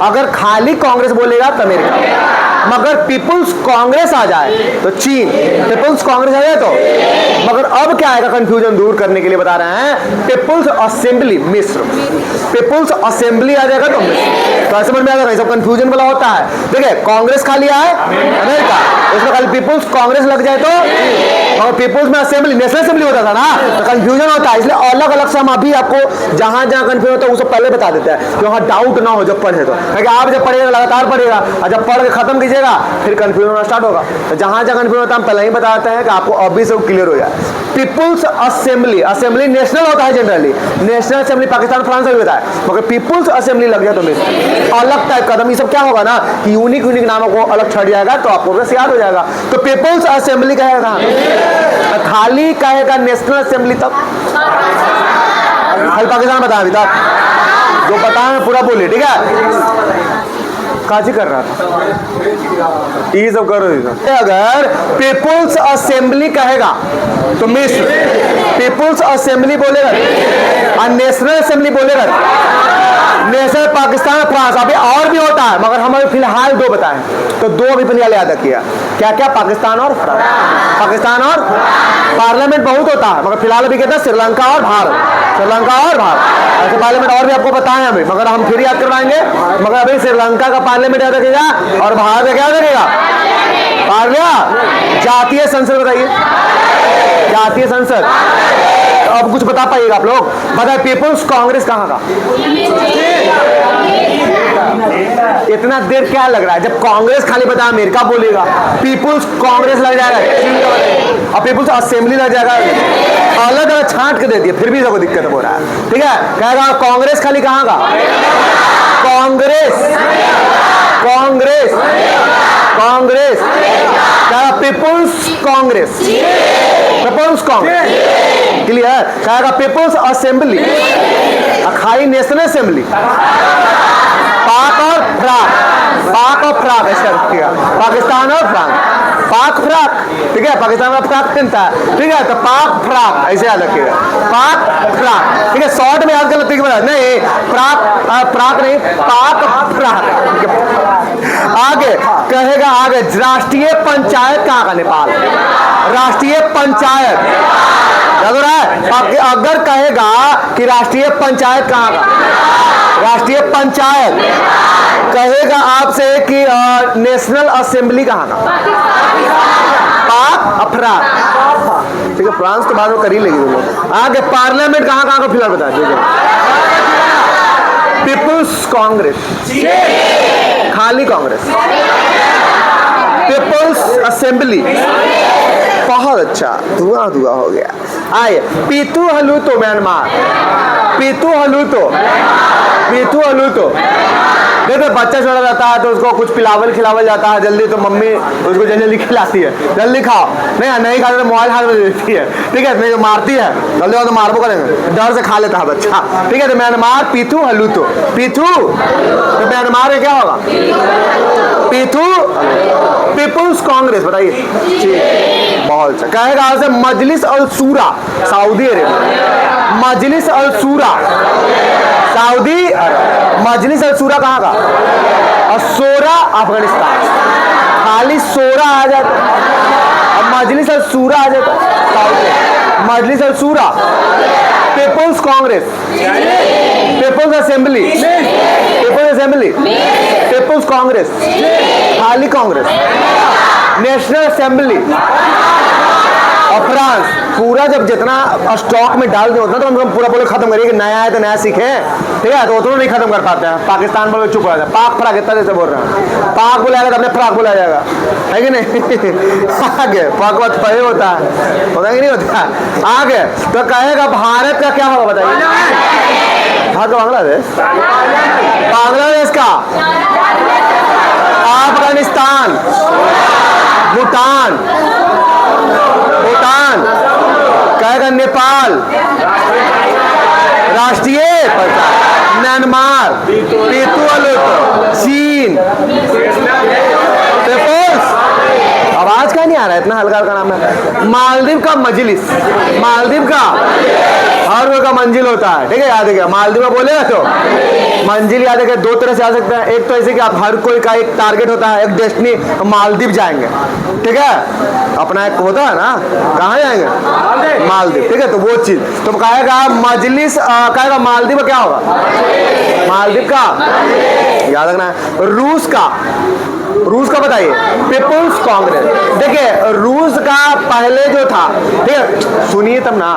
अगर खाली कांग्रेस बोलेगा तो अमेरिका, मगर पीपुल्स कांग्रेस आ जाए तो चीन, पीपुल्स कांग्रेस आ जाए तो। मगर अब क्या आएगा कंफ्यूजन दूर करने के लिए बता रहे हैं, पीपुल्स असेंबली मिस्र, पीपुल्स असेंबली आ जाएगा तो मिस्र। तो समझ में आ जाएगा, सब कंफ्यूजन वाला होता है। देखिए कांग्रेस खाली आए अमेरिका, उसमें खाली पीपुल्स कांग्रेस लग जाए तो, और पीपुल्स में असेंबली नेशनल असेंबली होता था ना, तो कंफ्यूजन होता है। इसलिए अलग अलग से हम अभी आपको जहां जहां कंफ्यूजन होता है वो सब पहले बता देते हैं, कि वहां डाउट ना हो जब पढ़े तो। क्योंकि आप जब पढ़ेगा लगातार पढ़ेगा और जब पढ़ के खत्म कीजिएगा फिर कंफ्यूजन होना स्टार्ट होगा। तो जहां जहां कंफ्यूजन होता है हम पहले ही बताते हैं कि आपको अभी से क्लियर हो जाए। पीपुल्स असेंबली, असेंबली नेशनल होता है generally, national assembly Pakistan France में होता है, मगर पीपुल्स असेंबली लग जाए तो मिस्र अलग टाइप कदम। ये सब क्या होगा ना कि यूनिक यूनिक नामों को अलग छट जाएगा तो आपको बस याद हो जाएगा। तो पीपुल्स असेंबली कहेगा, खाली कहेगा नेशनल असेंबली तब खाली पाकिस्तान बता अभी तक जो बताया पूरा बोलिए, ठीक है। काजी कर रहा था ये सब करो। अगर पीपुल्स असेंबली कहेगा तो मिस्र, पीपुल्स असेंबली बोलेगा और नेशनल असेंबली बोलेगा नेशनल पाकिस्तान फ्रांस। अभी और भी होता है मगर हमें फिलहाल दो बताएं, तो दो अभी फिलहाल याद किया। क्या क्या? पाकिस्तान और फ्रांस, पाकिस्तान और पार्लियामेंट बहुत होता है, मगर फिलहाल अभी कहते हैं श्रीलंका और भारत, श्रीलंका और भारत। ऐसे पार्लियामेंट और भी आपको बताएं अभी, मगर हम फिर याद करवाएंगे। मगर अभी श्रीलंका का पार्लियामेंट याद रखेगा और भारत का क्या रखेगा? पार्लिया। जातीय संसद बताइए, जातीय संसद। तो अब कुछ बता पाइएगा आप लोग, बताइए पीपुल्स कांग्रेस कहाँ का? इतना देर क्या लग रहा है? जब कांग्रेस खाली बता अमेरिका बोलेगा, पीपुल्स कांग्रेस लग जाएगा और पीपुल्स असेंबली लग जाएगा, अलग अलग छांट के दे दिए फिर भी सबको दिक्कत हो रहा है, ठीक है। कहेगा कांग्रेस खाली कहाँ का? कांग्रेस, कांग्रेस, कांग्रेस, कहेगा people's Congress, people's congress, clear. कहेगा पीपुल्स असेंबली, खाली नेशनल असेंबली, पाक और फ्राक, पाक और फ्राक ऐसा रखिएगा, पाकिस्तान और फ्रांस, पाक फ्राक, ठीक है। पाकिस्तान का फ्राक पहनता है, ठीक है, तो पाक फ्राक ऐसे याद रखिएगा, पाक फ्राक, ठीक है। शॉर्ट में याद कर लेते नहीं, फ्राक फ्राक नहीं, पाक फ्राक। आगे कहेगा, आगे राष्ट्रीय पंचायत कहाँ का? नेपाल, राष्ट्रीय पंचायत याद हो रहा है? अगर कहेगा कि राष्ट्रीय पंचायत कहाँ का, राष्ट्रीय पंचायत, कहेगा आपसे कि नेशनल असेंबली कहाँ का, पाक अफरान, ठीक है, फ्रांस तो बाद में कर ही लेगी तुम लोग। आगे पार्लियामेंट कहाँ कहाँ का फिलहाल बता दीजिए। पीपुल्स कांग्रेस, खाली कांग्रेस, पीपुल्स असेंबली, बहुत अच्छा, धुआं धुआं हो गया। आइए, पीतू हलूतो म्यांमार, पीतू हलूतो, पीतू हलूतो। देखो बच्चा छोड़ा जाता है तो उसको कुछ पिलावल खिलावल जाता है जल्दी, तो मम्मी उसको जल्दी खिलाती है, जल्दी खाओ, नहीं खाते तो मोबाइल हाथ में देती है, ठीक है, नहीं तो मारती है, जल्दी तो मारबो करेंगे, डर से खा लेता है बच्चा, ठीक है। तो म्यांमार पीतू हलूतो, पीतू तो म्यांमार में क्या होगा, पीतू पीपुल्स कांग्रेस, बताइए, ठीक, बहुत अच्छा। कहेगा से मजलिस अल शूरा, सऊदी अरेबिया, मजलिस अल शूरा, सऊदी, मजलिस अल शूरा कहाँ का, शोरा अफगानिस्तान, खाली शोरा आ जाता, अब मजलिस अल शूरा आ जाता, Saudi, Majlis al Shura, People's Congress, People's Assembly, People's Assembly, People's Congress, खाली कांग्रेस, नेशनल असेंबली और फ्रांस। पूरा जब जितना स्टॉक में डाल दे उतना तो हम पूरा पूरा खत्म करिए कि नया है तो नया सीखे, ठीक है, तो उतना नहीं खत्म कर पाते हैं। पाकिस्तान बोल चुप हो जाए, पाक फ्राक इतना जैसे बोल रहे हैं, पाक बुलाएगा तो अपने फ्राक बुलाया जाएगा, है कि नहीं? आगे पाक बात पहले होता है, होता कि नहीं होता? आगे तो कहेगा भारत का क्या होगा, बताइए, भारत का बांग्लादेश, बांग्लादेश का अफगानिस्तान, भूटान, भूटान, कहेगा नेपाल, राष्ट्रीय म्यांमार, चीन, आवाज क्या नहीं आ रहा है, इतना हल्का हल्का नाम है। मालदीव का मजलिस, मालदीव का हर का मंजिल होता है, ठीक है, याद है, मालदीव में बोलेगा तो मंजिल याद है, दो तरह से आ सकता है, एक तो ऐसे कि आप हर कोई का एक टारगेट होता है, एक डेस्टिनी, मालदीव जाएंगे, ठीक है, अपना एक होता है ना, कहाँ जाएंगे, मालदीव, ठीक है, तो वो चीज तो कहेगा मजलिस, कहेगा मालदीव क्या होगा, मालदीव का, याद रखना है। रूस का, रूस का बताइए, पीपुल्स कांग्रेस। देखिए रूस का पहले जो था, ठीक है, सुनिए तब ना,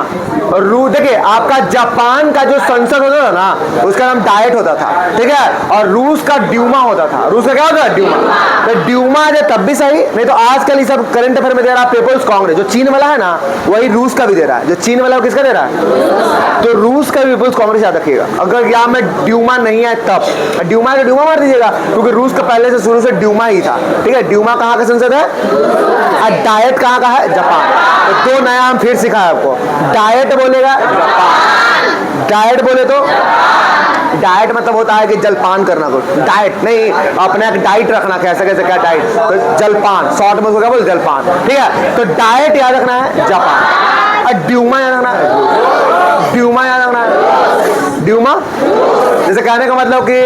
रूस देखिए आपका जापान का जो संसद होता था ना, उसका नाम डाइट होता था, ठीक है, और रूस का ड्यूमा होता था। रूस का क्या होता है, ड्यूमा, तो ड्यूमा है तब भी सही, नहीं तो आजकल ये सब करंट अफेयर में दे रहा है पीपुल्स कांग्रेस। जो चीन वाला है ना वही रूस का भी दे रहा है, जो चीन वाला किसका दे रहा है, तो रूस का भी पीपुल्स कांग्रेस याद रखिएगा। अगर यहाँ में ड्यूमा नहीं है तब ड्यूमा का ड्यूमा मार दीजिएगा, क्योंकि रूस का पहले से शुरू से ड्यूमा ही था, ठीक है। ड्यूमा कहाँ का संसद है, और डाइट कहाँ का है, जापान। तो दो नया हम फिर सिखाया आपको, डाइट बोलेगा जापान, डाइट बोले तो डाइट मतलब होता है कि जलपान करना, कुछ डाइट नहीं, अपने एक डाइट रखना, कैसे कैसे क्या डाइट, तो जलपान शॉर्ट में क्या बोल, जलपान, ठीक है। तो डाइट याद रखना है जापान, और ड्यूमा याद रखना है, ड्यूमा याद रखना है, ड्यूमा जैसे कहने का मतलब कि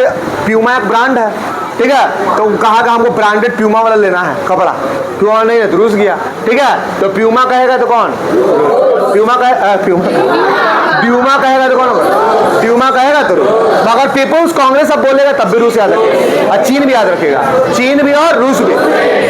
प्यूमा एक ब्रांड है, ठीक है, तो कहा का हमको ब्रांडेड प्यूमा वाला लेना है कपड़ा, प्यूमा नहीं है तो रूस गया, ठीक है, तो प्यूमा कहेगा तो कौन, प्यूमा कहे ड्यूमा कहेगा तो कौन होगा, ड्यूमा कहेगा तो रूस। मगर पीपुल्स कांग्रेस अब बोलेगा तब भी रूस याद रखेगा, और चीन भी याद रखेगा, चीन भी और रूस भी।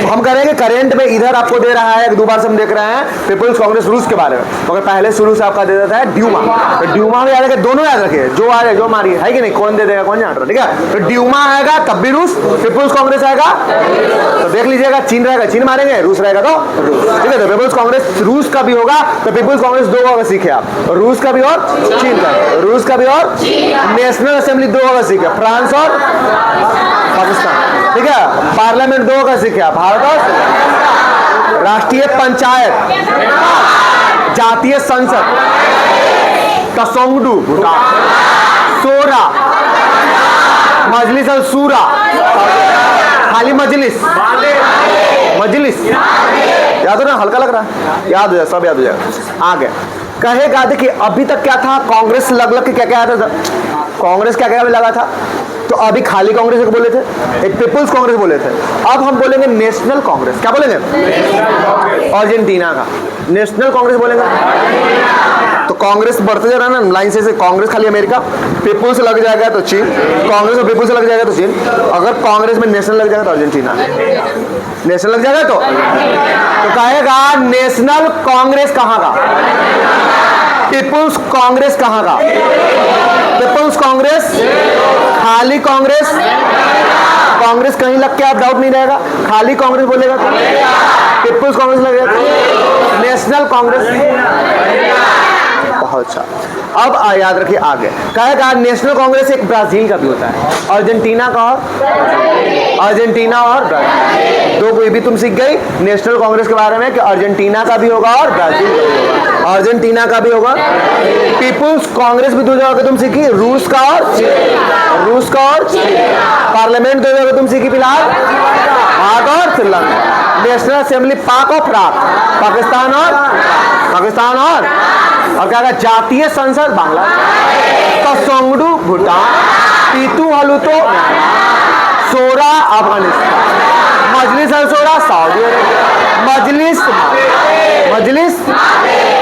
हम करेंगे करेंट में इधर आपको दे रहा है, एक दो बार से हम देख रहे हैं पीपुल्स कांग्रेस रूस के बारे में, मगर पहले शुरू से आपका दे देता है ड्यूमा, तो ड्यूमा में याद रखे, दोनों याद रखे, जो आ रहे जो मारिए, है कि नहीं, कौन दे देगा कौन जान रहा, ठीक है। तो ड्यूमा आएगा तब भी रूस, पीपुल्स कांग्रेस आएगा तो देख लीजिएगा, चीन रहेगा चीन मारेंगे, रूस रहेगा तो रूस, ठीक है। तो पीपुल्स कांग्रेस रूस का भी होगा, तो पीपुल्स कांग्रेस दो होगा सीखे आप, रूस का भी और चीन का, रूस का भी और नेशनल असेंबली दो होगा सीखे, फ्रांस और पाकिस्तान, ठीक है। पार्लियामेंट दो होगा सीखे आप, भारत और राष्ट्रीय पंचायत, जातीय संसद, तसोंगडू भूटान, सोरा, मजलिस अल शूरा, खाली मजलिस, मजलिस याद हो ना, हल्का लग रहा है, याद हो जाए, सब याद हो जाएगा। आगे कहेगा देखिए अभी तक क्या था, कांग्रेस लग के क्या क्या था, कांग्रेस क्या क्या लगा था, तो अभी खाली कांग्रेस को बोले थे, एक पीपुल्स कांग्रेस बोले थे, अब हम बोलेंगे नेशनल कांग्रेस। क्या बोलेंगे, अर्जेंटीना का नेशनल कांग्रेस बोलेंगे, तो कांग्रेस बढ़ते जा रहा है ना लाइन से कांग्रेस खाली अमेरिका, पीपुल्स लग जाएगा तो चीन, कांग्रेस और पीपुल्स लग जाएगा तो चीन, अगर कांग्रेस में नेशनल लग जाएगा तो अर्जेंटीना, नेशनल लग जाएगा तो कहेगा नेशनल कांग्रेस कहाँ का, पीपुल्स कांग्रेस कहाँ का, पीपुल्स कांग्रेस, खाली कांग्रेस, कांग्रेस कहीं लग के आप डाउट नहीं रहेगा, खाली कांग्रेस बोलेगा तो पीपुल्स कांग्रेस लगेगा, नेशनल कांग्रेस। बहुत अच्छा। अब याद रखिए आगे कहेगा नेशनल कांग्रेस एक ब्राजील का भी होता है, अर्जेंटीना का और अर्जेंटीना और ब्राजील, दो कोई भी तुम सीख गई नेशनल कांग्रेस के बारे में कि अर्जेंटीना का भी होगा और ब्राजील का भी होगा, अर्जेंटीना का भी होगा। पीपुल्स कांग्रेस भी दो जगह तुम सीखी, रूस का और पार्लियामेंट दो जगह तुम सीखी फिलहाल, भारत और श्रीलंका। नेशनल असेंबली पाक और फ्राक, पाकिस्तान और क्या कहा जातीय संसद बांग्लादेश, कसोंगडू भूटान, पीतू हलूतो सोरा अफगानिस्तान, मजलिस अल सोरा सऊदी अरेबिया, मजलिस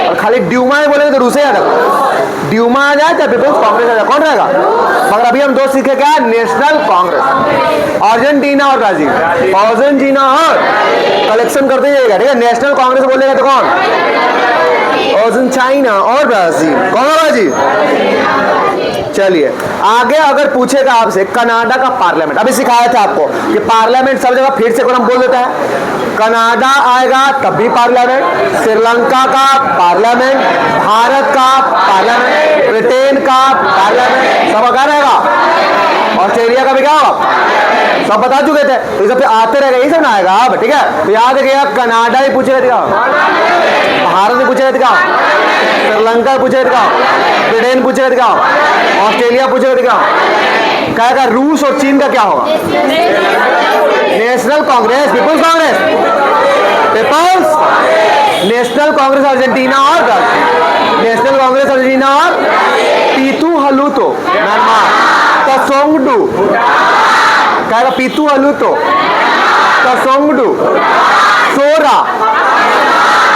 और खाली ड्यूमा बोलेंगे तो रूस याद रखो, ड्यूमा आ जाए चाहे पीपुल्स कांग्रेस आ जाए कौन रहेगा, मगर अभी हम दो सीखे क्या नेशनल कांग्रेस, अर्जेंटीना और ब्राजील, अर्जेंटीना और कलेक्शन करते जाएगा ठीक है, नेशनल कांग्रेस बोलेगा तो कौन, चाइना और ब्राजील, कौन होगा जी। चलिए आगे अगर पूछेगा आपसे कनाडा का पार्लियामेंट, अभी सिखाया था आपको कि पार्लियामेंट सब जगह फिर से हम बोल देते हैं, कनाडा आएगा तब भी पार्लियामेंट, श्रीलंका का पार्लियामेंट, भारत का पार्लियामेंट, ब्रिटेन का पार्लियामेंट, सब अगर रहेगा, ऑस्ट्रेलिया का भी क्या होगा, सब बता चुके थे तो सब आते रहेगा, यही सब ना आएगा अब ठीक है। तो याद रखिएगा कनाडा ही पूछेगा दिखाओ, भारत भी पूछेगा दिखाओ, श्रीलंका पूछेगा दिखाओ, ब्रिटेन पूछेगा दिखाओ, ऑस्ट्रेलिया पूछेगा दिखाओ, कहेगा रूस और चीन का क्या होगा, national congress, people's congress, national congress Argentina और नेशनल कांग्रेस अर्जेंटीना और पीतू हलूतो म्यांमार, कसोंगडू कहेगा पीतू हलूतो, कसोंगडू सोरा,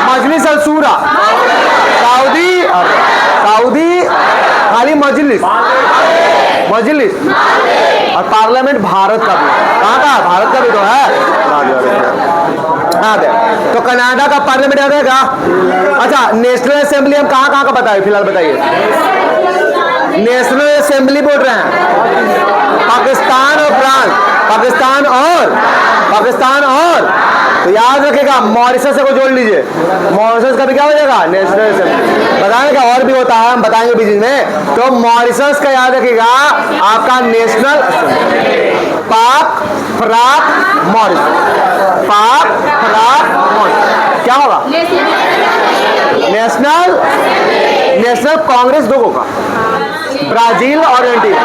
मजलिस अल सूरा, सऊदी खाली मजलिस और पार्लियामेंट भारत का भी, कहाँ का भारत का भी तो है, तो कनाडा का पार्लियामेंट याद रहेगा। अच्छा नेशनल असेंबली हम कहाँ का बताइए फिलहाल बताइए, नेशनल असेंबली बोल रहे हैं पाकिस्तान और फ्रांस, पाकिस्तान और तो याद रखेगा मॉरिशस को जोड़ लीजिए, मॉरिशस का भी क्या हो जाएगा नेशनल असेंबली, बताएंगे क्या और भी होता है हम बताएंगे बीच में, तो मॉरिशस का याद रखेगा आपका नेशनल असेंबली, पाक फ्राक मॉरिशस, क्या होगा नेशनल कांग्रेस दो का, ब्राजील और अर्जेंटीना,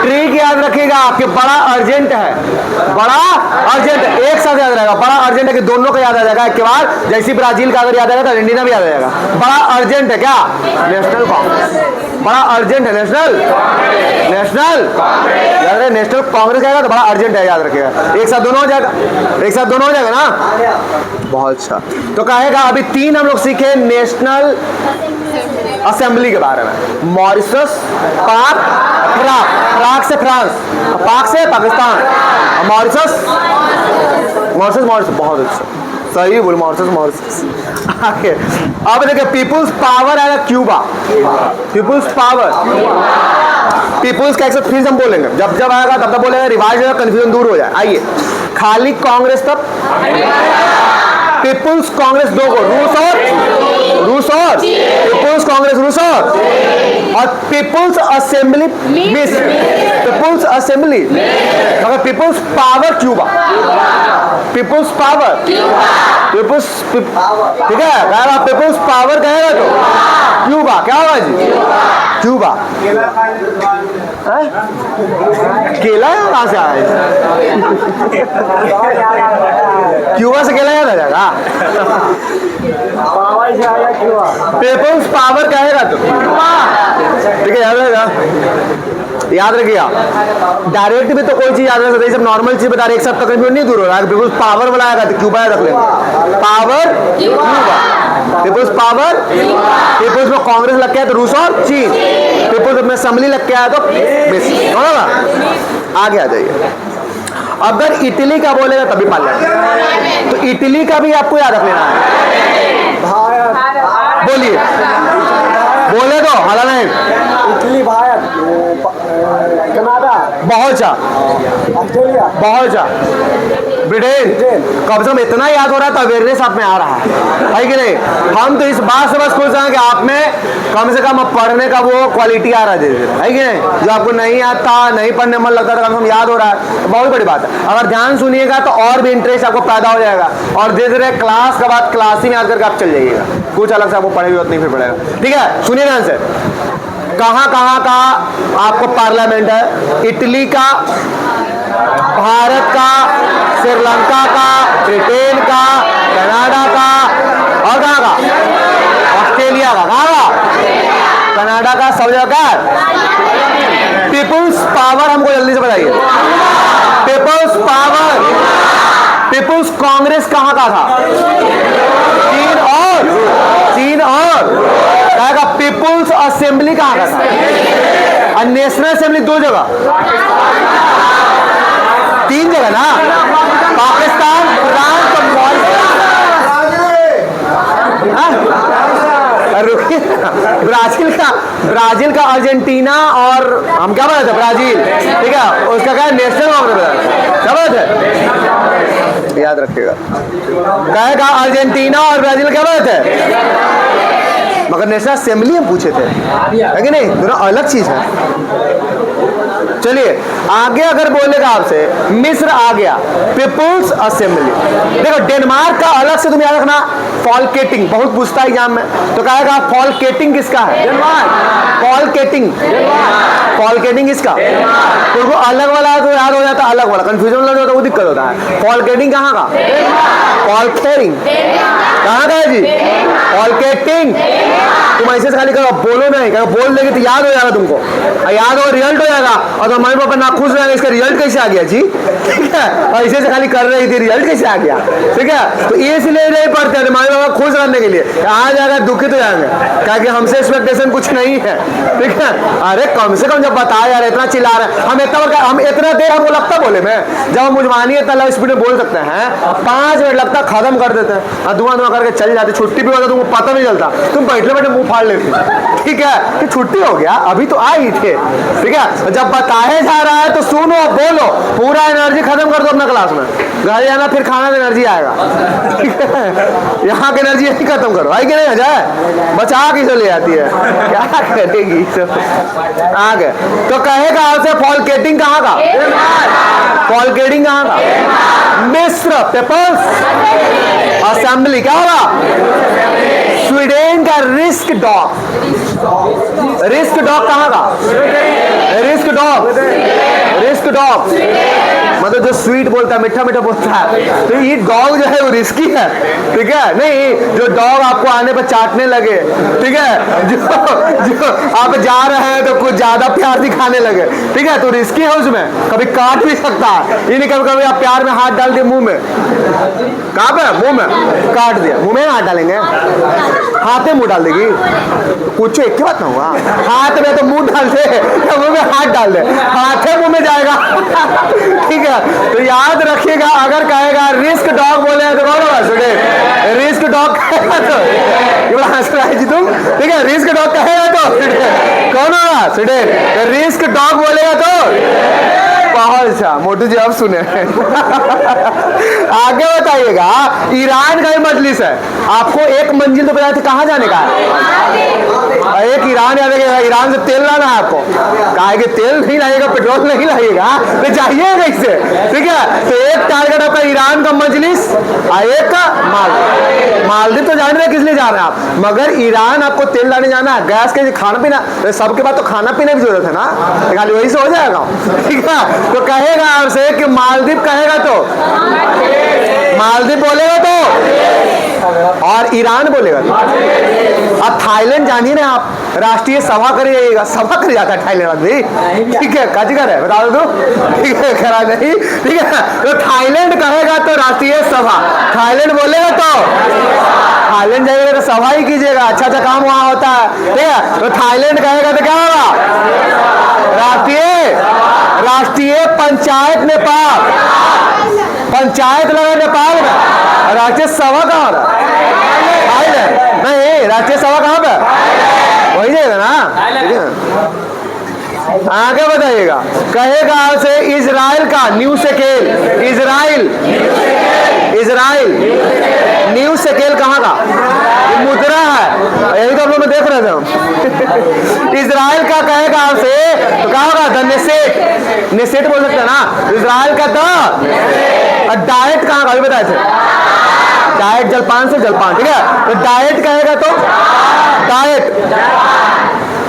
ट्रिक याद रखिएगा आपके बड़ा अर्जेंट है, एक साथ याद रहेगा, बड़ा अर्जेंट है कि दोनों का याद आ जाएगा एक के बाद, जैसे ब्राजील का अगर याद आएगा तो अर्जेंटीना भी याद आ जाएगा, बड़ा अर्जेंट है क्या नेशनल कांग्रेस, बड़ा अर्जेंट है नेशनल याद रहे, नेशनल कांग्रेस कहेगा तो बड़ा अर्जेंट है याद रखिएगा, एक साथ दोनों हो जाएगा ना, बहुत अच्छा। तो कहेगा अभी 3 हम लोग सीखे नेशनल असेंबली के बारे में, मॉरिशस, पाक, फ्राक से फ्रांस, पाक से पाकिस्तान, मॉरिशस, बहुत अच्छा सही बोल, मॉरिशस। आगे अब देखिए पीपुल्स पावर आएगा क्यूबा, पीपुल्स पावर, पीपुल्स का एक साथ फिर हम बोलेंगे, जब आएगा तब बोलेंगे, रिवाइज होगा कंफ्यूजन दूर हो जाए। आइए खाली कांग्रेस तब पीपुल्स कांग्रेस दो को, रूस और पीपुल्स कांग्रेस रूस और पीपुल्स असेंबली मिस्र, पीपुल्स असेंबली मगर people's power Cuba, people's power ठीक है, पीपुल्स पावर कहेगा तो क्यूबा क्या होगा जी, क्यूबा केला है कहाँ से आया, क्यूबा से केला याद आ जाएगा, पीपुल्स पावर कहेगा तो ठीक है, याद रखिएगा डायरेक्ट भी तो कोई चीज याद रख सकते, सब नॉर्मल चीज बता रहे, एक साथ तकरीबन नहीं दूर हो रहा है, पीपुल्स पावर बनाएगा तो क्यूबा रख लेंगे, power Cuba people's power, people's में कांग्रेस लग गया तो रूस और चीन, पीपुल्स में असेंबली लग गया तो आगे आ जाइए। अगर इटली का बोलेगा तभी पार्लियामेंट, तो इटली का भी आपको याद रख लेना है। बोलिए, बोले तो हाला नहीं। इटली, भारत, कनाडा, बहुत सा, ऑस्ट्रेलिया, बहुत सा, ब्रिटेन। कम से कम इतना याद हो रहा है तो अवेयरनेस आप में आ रहा है कि नहीं? हम तो इस बात से बस खुश हैं कि आप में कम से कम पढ़ने का वो क्वालिटी आ रहा है कि नहीं? जो आपको नहीं आता, नहीं पढ़ने मन लगता था, कम से कम याद हो रहा है, तो बहुत बड़ी बात है। अगर ध्यान सुनिएगा तो और भी इंटरेस्ट आपको पैदा हो जाएगा और धीरे धीरे क्लास के बाद क्लास ही में याद करके आप चल जाइएगा, कुछ अलग से आपको पढ़े भी नहीं फिर पड़ेगा। ठीक है, सुनिए ध्यान से। कहाँ का आपको पार्लियामेंट है? इटली का, भारत का, श्रीलंका का, ब्रिटेन का, कनाडा का और कहाँ का? ऑस्ट्रेलिया का। कहाँ का? कनाडा का। सब जगह का पीपुल्स पावर। हमको जल्दी से बताइए, पीपुल्स पावर, पीपुल्स कांग्रेस कहाँ का था? चीन और कहेगा पीपुल्स असेंबली कहाँ का था? और नेशनल असेंबली 2 जगह, 3 जगह ना, पाकिस्तान, फ्रांस और रुकिए, ब्राजील का अर्जेंटीना और हम क्या बोला था? ब्राजील। ठीक है, उसका क्या नेशनल कांग्रेस क्या बात है, याद रखिएगा। कहेगा अर्जेंटीना और ब्राजील क्या बात है? मगर नेशनल असेंबली हम पूछे थे, है कि नहीं? दोनों अलग चीज है। चलिए आगे अगर बोलेगा आपसे, मिस्र आ गया, पीपुल्स असेंबली। देखो डेनमार्क का अलग से तुम याद रखना, फॉलकेटिंग बहुत पूछता है एग्जाम में, तो कहेगा फॉलकेटिंग किसका है? फॉलकेटिंग, फॉलकेटिंग किसका? तो वो अलग वाला तो याद हो जाता, अलग वाला कंफ्यूजन लग जाता, वो दिक्कत होता है। फॉलकेटिंग कहाँ का? फॉलकेटिंग कहाँ का है जी? फॉलकेटिंग। तुम ऐसे खाली करो, बोलो नहीं, कहो बोल देंगे तो याद हो जाएगा तुमको, याद हो रिजल्ट हो जाएगा, और तो मम्मी पापा ना खुश रहेंगे इसका रिजल्ट कैसे आ गया जी। ठीक है, ऐसे से खाली कर रही थी, रिजल्ट कैसे आ गया? ठीक है, तो इसलिए नहीं पढ़ते थे मम्मी पापा खुश रहने के लिए, आ जाएगा दुखित हो जाएंगे, क्या कि हमसे एक्सपेक्टेशन कुछ नहीं है। ठीक है, अरे कम से कम जब बता यार, इतना चिल्ला रहे हम इतना देर हमको लगता बोले में, जब हम मुझमानी इतना स्पीड में बोल सकते हैं, 5 मिनट लगता खत्म कर देते हैं, धुआं करके चल जाते, छुट्टी भी होता तुमको पता नहीं चलता, तुम बैठे बैठे मुंह फाड़ लेते। ठीक है, कि छुट्टी हो गया, अभी तो आ ही थे। ठीक है, जब बताए जा रहा है तो सुनो, बोलो, पूरा एनर्जी खत्म कर दो अपना क्लास में, घर जाना फिर खाना में एनर्जी आएगा। ठीक है, यहाँ की एनर्जी यही खत्म करो, आई कि नहीं? जाए बचा के चले आती है, क्या करेगी आगे। तो कहेगा आपसे फॉलकेटिंग कहाँ का? फॉलकेटिंग कहाँ का? मिस्र, पीपल्स असेंबली क्या होगा? स्वीडन का रिस्क डॉग, रिस्क डॉग कहाँ का? रिस्क डॉग, रिस्क डॉग मतलब जो स्वीट बोलता है, मीठा मीठा बोलता है, तो ये डॉग जो है वो रिस्की है। ठीक है, नहीं जो डॉग आपको आने पर चाटने लगे, ठीक है, जो आप जा रहे हैं तो कुछ ज्यादा प्यार दिखाने लगे, ठीक है, तो रिस्की है, उसमें कभी काट भी सकता है। ये नहीं कभी आप प्यार में हाथ डाल दिए मुंह में, कहाँ पे? मुंह में काट दिया, मुंह में हाथ डालेंगे, हाथ में मुंह डाल देगी, कुछ एक बात ना हुआ, हाथ में तो मुंह डाल दे, मुंह में हाथ डाल दे, हाथ मुंह में जाएगा। ठीक है, तो याद रखिएगा, अगर कहेगा रिस्क डॉग बोले तो कौन होगा? स्वीडन। रिस्क डॉग कहेगा तो ये बड़ा हंस रहा है जी तुम, ठीक है, रिस्क डॉग कहेगा तो कौन होगा? स्वीडन। रिस्क डॉग बोलेगा तो बहुत अच्छा। मोटू जी अब सुने आगे बताइएगा, ईरान का ही मजलिस है, आपको एक मंजिल तो बताया थे कहाँ जाने का है? एक ईरान याद रखिएगा, ईरान से तेल लाना है आपको, कहा कि तेल नहीं लाइएगा, पेट्रोल नहीं लाइएगा तो चाहिए कैसे? ठीक है, तो एक टारगेट आपका ईरान का मजलिस और एक का मालदीव तो जान रहे किस लिए जा रहे हैं आप, मगर ईरान आपको तेल लाने जाना है, गैस के खाना पीना, तो सबके बाद तो खाना पीने की जरूरत है ना, खाली वही से हो जाएगा। ठीक है, तो कहेगा आपसे कि मालदीव कहेगा तो मालदीव बोलेगा तो और ईरान बोलेगा तो। अब थाईलैंड जानिए ना आप, राष्ट्रीय सभा कर जाइएगा, सभा कर जाता है थाईलैंड आदमी, ठीक है, काजिगर है, बता दो, ठीक है, करा नहीं, ठीक है। तो थाईलैंड कहेगा तो राष्ट्रीय सभा, थाईलैंड बोलेगा तो थाईलैंड जाइएगा तो सभा ही कीजिएगा, अच्छा अच्छा काम वहां होता है, ठीक है। तो थाईलैंड कहेगा तो क्या होगा, राष्ट्रीय पंचायत नेपाल, पंचायत लगा नेपाल में, राष्ट्रीय सभा कहाँ हो रहा है, नहीं, राष्ट्रीय सभा कहाँ पे, वही जाएगा ना। आगे बताइएगा, कहेगा आपसे इजराइल का new shekel, Israel new shekel कहाँ का, ये मुद्रा है, यही तो हम लोग देख रहे थे हम। इजराइल का कहेगा आपसे तो कहाँ होगा, द नेसेट बोल सकते हैं ना, इजराइल का तो। डाइट कहाँ का, अभी बताए थे, डाइट जलपान से जलपान, ठीक है। तो डाइट कहेगा तो डाइट।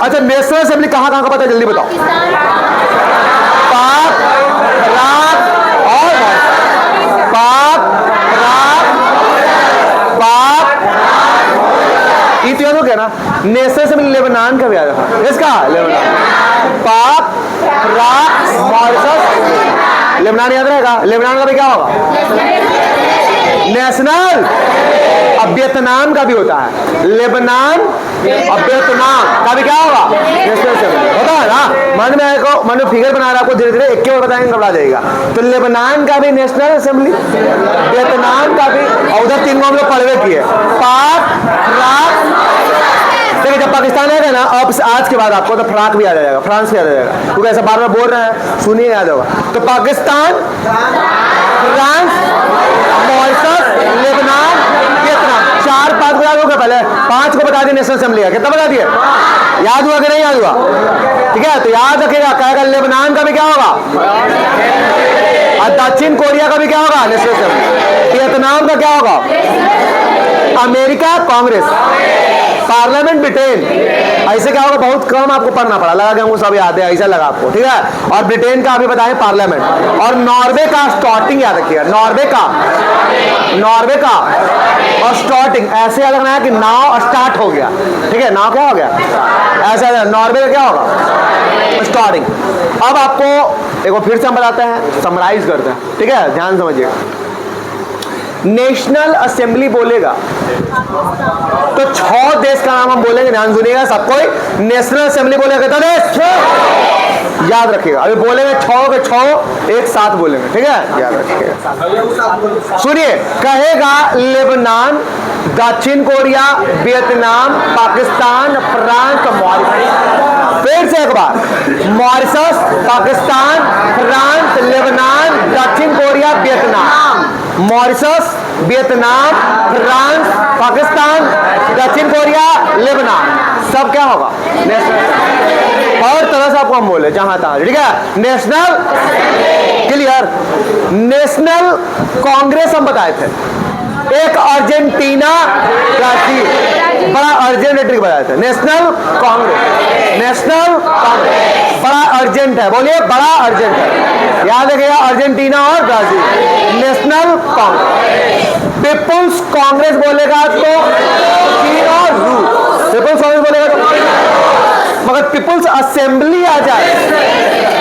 अच्छा, नेशनल असेंबली कहाँ कहाँ का पता है, जल्दी बताओ। पाक, राक और ये तो याद हो गया ना। नेशनल असेंबली लेबनान का भी आया था, इसका लेबनान, पाक, राक, मॉरिशस, लेबनान याद रहेगा। लेबनान का भी क्या होगा, नेशनल। अब वियतनाम का भी होता है, लेबनान और वियतनाम का भी क्या होगा, नेशनल असेंबली होता है ना। मन में आएगा, मन में फिगर बना रहा, आपको धीरे धीरे एक के और बताएंगे, घबरा जाएगा। तो लेबनान का भी नेशनल असेंबली, वियतनाम का भी, और उधर तीन को हम लोग पढ़वे किए, पाक, राक। देखिए जब पाकिस्तान आएगा ना, अब आज के बाद आपको तो फ्रांस भी आ जाएगा, फ्रांस भी आ जाएगा, क्योंकि ऐसा बार बार बोल रहे हैं, सुनिए याद होगा। तो Pakistan, France, Mauritius, Lebanon, Vietnam, 4-5 बता दो, पहले 5 को बता दिए नेशनल असेंबली का, कितना बता दिए, याद हुआ कि नहीं याद हुआ, ठीक है। तो याद रखिएगा, कहेगा लेबनान का भी क्या होगा, और दक्षिण कोरिया का भी क्या होगा, नेशनल असेंबली। वियतनाम का क्या होगा, अमेरिका कांग्रेस, पार्लियामेंट ब्रिटेन, ऐसे क्या होगा, बहुत कम आपको पढ़ना पड़ा, लगा कि हमको सब याद है, ऐसा लगा आपको, ठीक है। और ब्रिटेन का अभी बताएं पार्लियामेंट, और नॉर्वे का स्टार्टिंग याद रखिएगा, नॉर्वे का और स्टार्टिंग ऐसे याद रखना है कि नाव स्टार्ट हो गया, ठीक है, नाव क्या हो गया, ऐसा। नॉर्वे का क्या होगा, स्टार्टिंग। अब आपको एक बार फिर से हम बताते हैं, समराइज करते हैं, ठीक है, ध्यान समझिएगा। नेशनल असेंबली बोलेगा तो 6 देश का नाम हम बोलेंगे, ध्यान सुनिएगा सब कोई। नेशनल असेंबली बोलेगा कितना देश, याद रखिएगा, अभी बोलेंगे 6 के 6 एक साथ बोलेंगे, ठीक है, याद रखिएगा। सुनिए, कहेगा लेबनान, दक्षिण Korea, Vietnam, Pakistan, France, Mauritius. फिर से एक बार, मॉरिशस, पाकिस्तान, फ्रांस, लेबनान, दक्षिण Korea, Vietnam, Mauritius, Vietnam, France, Pakistan, दक्षिण कोरिया, लेबनान, सब क्या होगा, नेशनल। और तरह से आपको हम बोले जहां तहां, ठीक है, नेशनल क्लियर। नेशनल कांग्रेस हम बताए थे, एक अर्जेंटीना ब्राजील, बड़ा अर्जेंट ट्रिक बताए थे। नेशनल कांग्रेस बड़ा अर्जेंट है, बोलिए बड़ा अर्जेंट है, याद रखिएगा, अर्जेंटीना और Brazil. National congress, people's congress बोलेगा तो चीन और रूस, पीपुल्स कांग्रेस बोलेगा तो, मगर पीपुल्स असेंबली आ जाए,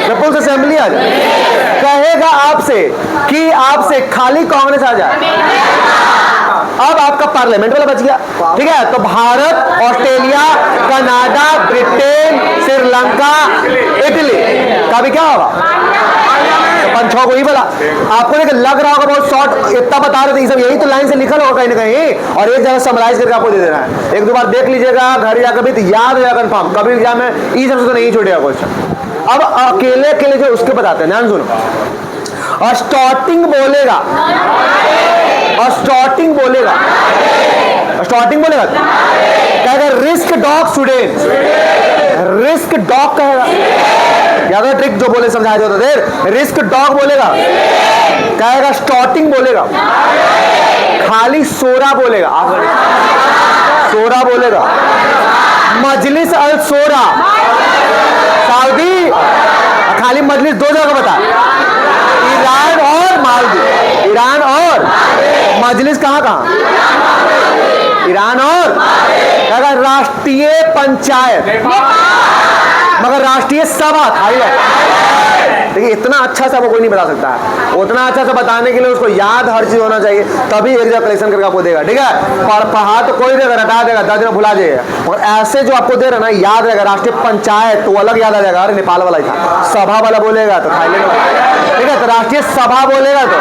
पीपुल्स असेंबली आ जाए, कहेगा आपसे कि आपसे खाली कांग्रेस आ जाए, अब आपका पार्लियामेंट वाला बच गया, ठीक है। तो Bharat, Australia, Canada, Britain, Sri Lanka, Italy का भी क्या होगा, तो 5-6 को ही बोला। आपको देख लग रहा होगा बहुत शॉर्ट, इतना बता रहे थे, सब यही तो लाइन से लिखा होगा कहीं ना कहीं, और एक जगह समराइज करके आपको दे देना है। 1-2 बार देख लीजिएगा, घर जाकर भी तो याद हो जाएगा कंफर्म, कभी एग्जाम में ई सबसे तो नहीं छूटेगा क्वेश्चन। अब अकेले जो उसके बताते हैं, ध्यान सुनो। और स्टार्टिंग बोलेगा, और स्टार्टिंग बोलेगा कहेगा risk dog student, risk dog कहेगा, याद है ट्रिक जो बोले समझाया जाता देर, रिस्क डॉग बोलेगा, कहेगा स्टार्टिंग बोलेगा, खाली सोरा बोलेगा, सोरा बोलेगा, मजलिस अल सोरा सऊदी, खाली मजलिस 2 जगह बता, ईरान और मालदीव, ईरान और मजलिस कहाँ, पंचायत, मगर राष्ट्रीय सभा थाईलैंड। देखिए इतना अच्छा सा वो कोई नहीं बता सकता है, उतना अच्छा सा बताने के लिए उसको याद हर चीज होना चाहिए, तभी एक जगह कलेक्शन करके आपको देगा। ठीक है, पढ़ा तो कोई देगा, रटा देगा, 10 दिन भुला जाएगा, और ऐसे जो आपको दे रहा ना याद रहेगा। राष्ट्रीय पंचायत तो अलग याद आ जाएगा, अरे नेपाल वाला ही था। सभा वाला बोलेगा तो थाईलैंड वाला, ठीक है, तो राष्ट्रीय सभा बोलेगा तो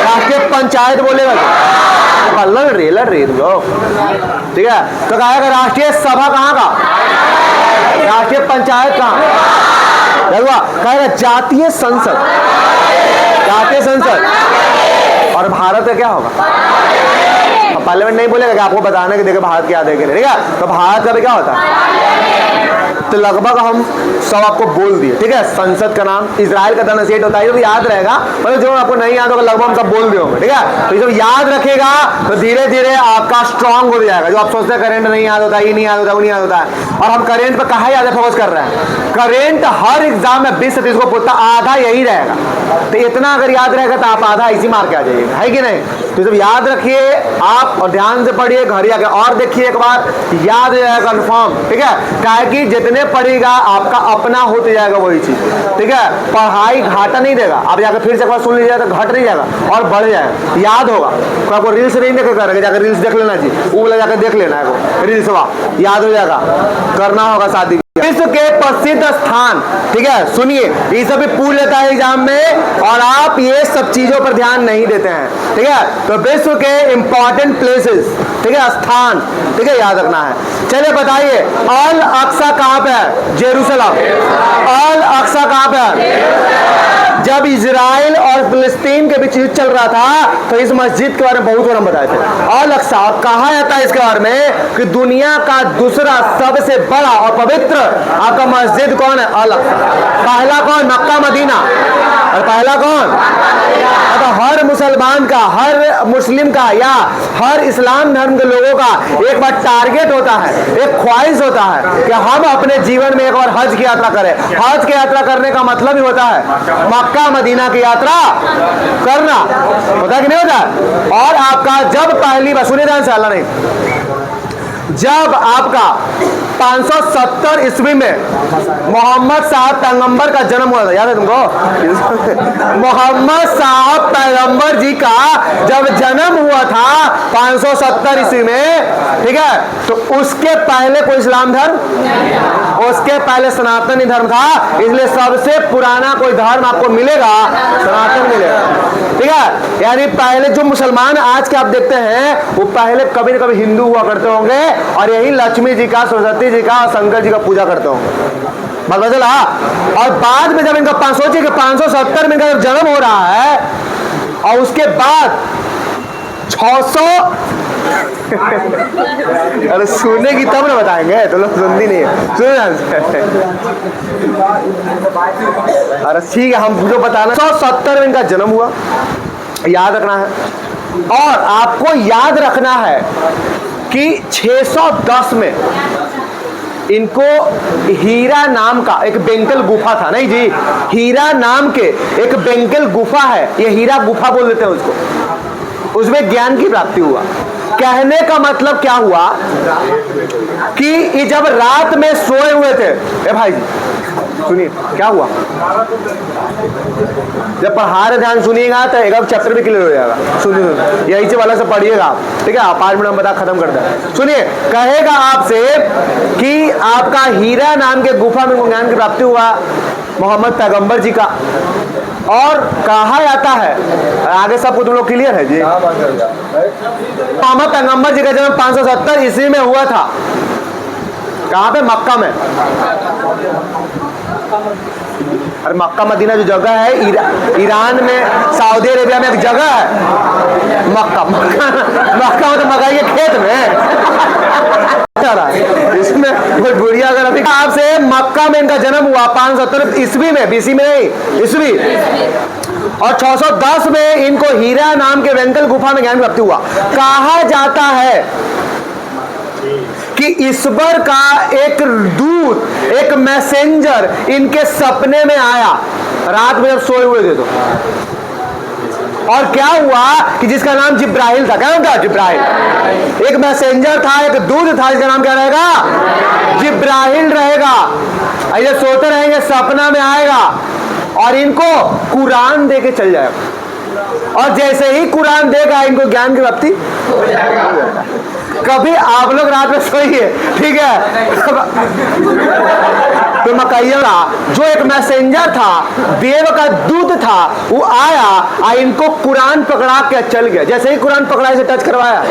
राष्ट्रीय पंचायत बोलेगा तो अलग रेलर रे तुम लोग। ठीक है, तो कहेगा राष्ट्रीय सभा कहाँ का, राष्ट्रीय पंचायत कहाँ, कहेगा जातीय संसद, जातीय संसद। और भारत का क्या होगा, पार्लियामेंट नहीं बोलेगा कि आपको बताने के देखो भारत क्या देखे, ठीक है, तो भारत का भी क्या होता है। तो लगभग हम सब आपको बोल दिए। ठीक है, संसद का नाम, इजराइल का कनेसेट होता है, ये तो याद रहेगा, मतलब जो आपको नहीं याद होगा लगभग हम सब बोल दिए होंगे। ठीक है, तो जब याद रखेगा तो धीरे धीरे आपका स्ट्रांग हो जाएगा। जो आप सोचते हैं करेंट नहीं याद होता, ये नहीं याद होता, वो नहीं याद होता है, और हम करेंट पर कहाँ ज्यादा फोकस कर रहे हैं। करेंट हर एग्जाम में 20-30 को पूछता, आधा यही रहेगा, तो इतना अगर याद रहेगा तो आप आधा इसी मार के आ जाइएगा, है कि नहीं। तो जब याद रखिए आप और ध्यान से पढ़िए, घर आके और देखिए एक बार, याद रहेगा कन्फर्म। ठीक है, काहे कि जितने पढ़ेगा आपका अपना होते जाएगा वही चीज। ठीक है, पढ़ाई घाटा नहीं देगा, आप जाकर फिर से एक बार सुन लीजिएगा तो घट नहीं जाएगा और बढ़ जाएगा, याद होगा। तो आपको रील्स नहीं देखे करेगा, जाकर रील्स देख लेना चाहिए, वो वाला जाकर देख लेना है, रील्स याद हो जाएगा, करना होगा शादी। विश्व के प्रसिद्ध स्थान, ठीक है, सुनिए, ये सब भी पूछ लेता है एग्जाम में और आप ये सब चीजों पर ध्यान नहीं देते हैं। ठीक है, तो विश्व के इंपॉर्टेंट प्लेसेस, ठीक है, स्थान, ठीक है, याद रखना है। चलिए बताइए, अल अक्सा कहाँ पे है, जेरूसलम। अल अक्सा कहाँ पे है, जब इजराइल और फिलिस्तीन के बीच युद्ध चल रहा था तो इस मस्जिद के बारे में बहुत हम बताए थे। अल अक्सा कहा जाता है इसके बारे में कि दुनिया का दूसरा सबसे बड़ा और पवित्र आपका मस्जिद कौन है, अल अक्सा। पहला कौन, मक्का मदीना, और पहला कौन, तो हर मुसलमान का, हर मुस्लिम का या हर इस्लाम धर्म के लोगों का एक बार टारगेट होता है, एक ख्वाहिश होता है कि हम अपने जीवन में एक बार हज की यात्रा करें। हज की यात्रा करने का मतलब ही होता है मक्का मदीना की यात्रा करना, होता है कि नहीं होता। और आपका जब पहली बार, सुनिए ध्यान से, अल्लाह नहीं, जब आपका 570 ईस्वी में मोहम्मद साहब पैगंबर का जन्म हुआ था, याद है तुमको, मोहम्मद साहब पैगंबर जी का जब जन्म हुआ था 570 ईस्वी में, ठीक है, तो उसके पहले कोई इस्लाम धर्म, उसके पहले सनातनी धर्म था। इसलिए सबसे पुराना कोई धर्म आपको मिलेगा सनातन मिलेगा। ठीक है, यानी पहले जो मुसलमान आज के आप देखते हैं वो पहले कभी न कभी हिंदू हुआ करते होंगे और यही लक्ष्मी जी का, सरस्वती जी का और शंकर जी का पूजा करते होंगे, मतलब चला। और बाद में जब इनका सोचिए कि 570 में इनका जब जन्म हो रहा है और उसके बाद 600 अरे सुने की तब ना बताएंगे, तो लोग सुनती नहीं है, सुनो। अरे ठीक है, हम जो बताना, 170 में इनका जन्म हुआ, याद रखना है। और आपको याद रखना है कि 610 में इनको हीरा नाम का एक बेंकल गुफा था, नहीं जी, हीरा नाम के एक बेंकल गुफा है, ये हीरा गुफा बोल देते हैं उसको, उसमें ज्ञान की प्राप्ति हुआ। कहने का मतलब क्या हुआ कि जब रात में सोए हुए थे, ए भाई जी सुनिए क्या हुआ, जब पढ़ा रहे ध्यान सुनिएगा तो एक चैप्टर भी क्लियर हो जाएगा। सुनिए, यही से वाला से पढ़िएगा आप, ठीक है, 5 मिनट में बता खत्म कर दे। सुनिए, कहेगा आपसे कि आपका हीरा नाम के गुफा में ज्ञान की प्राप्ति हुआ मोहम्मद पैगंबर जी का, और कहा जाता है, आगे सब कुछ तुम लोग क्लियर है जी। मोहम्मद पैगंबर जी का जन्म 570 ईस्वी में हुआ था, कहाँ पे, मक्का में। अरे मक्का मदीना जो जगह है ईरान में, सऊदी अरेबिया में एक जगह है मक्का, मक्का तो मकाई के खेत में इसमें कोई बुढ़िया अगर अभी आपसे, मक्का में इनका जन्म हुआ 570 ईस्वी में, बीसी में नहीं, ईस्वी। और 610 में इनको हीरा नाम के बेंकल गुफा में ज्ञान प्राप्ति हुआ। कहा जाता है कि ईश्वर का एक दूत, एक मैसेंजर इनके सपने में आया, रात में जब सोए हुए थे तो और क्या हुआ कि जिसका नाम जिब्राइल था, क्या नाम था? जिब्राइल। एक मैसेंजर था, एक दूत था, जिसका नाम क्या रहेगा? जिब्राइल रहेगा। ऐसे सोते रहेंगे, सपना में आएगा और इनको कुरान दे के चल जाएगा, और जैसे ही कुरान देगा इनको ज्ञान की प्राप्ति हो जाएगा। कभी आप लोग रात में सोइए, ठीक है, तो मकैया जो एक मैसेंजर था, देव का दूत था, वो आया और इनको कुरान पकड़ा के चल गया। जैसे ही कुरान पकड़ा से टच करवाया,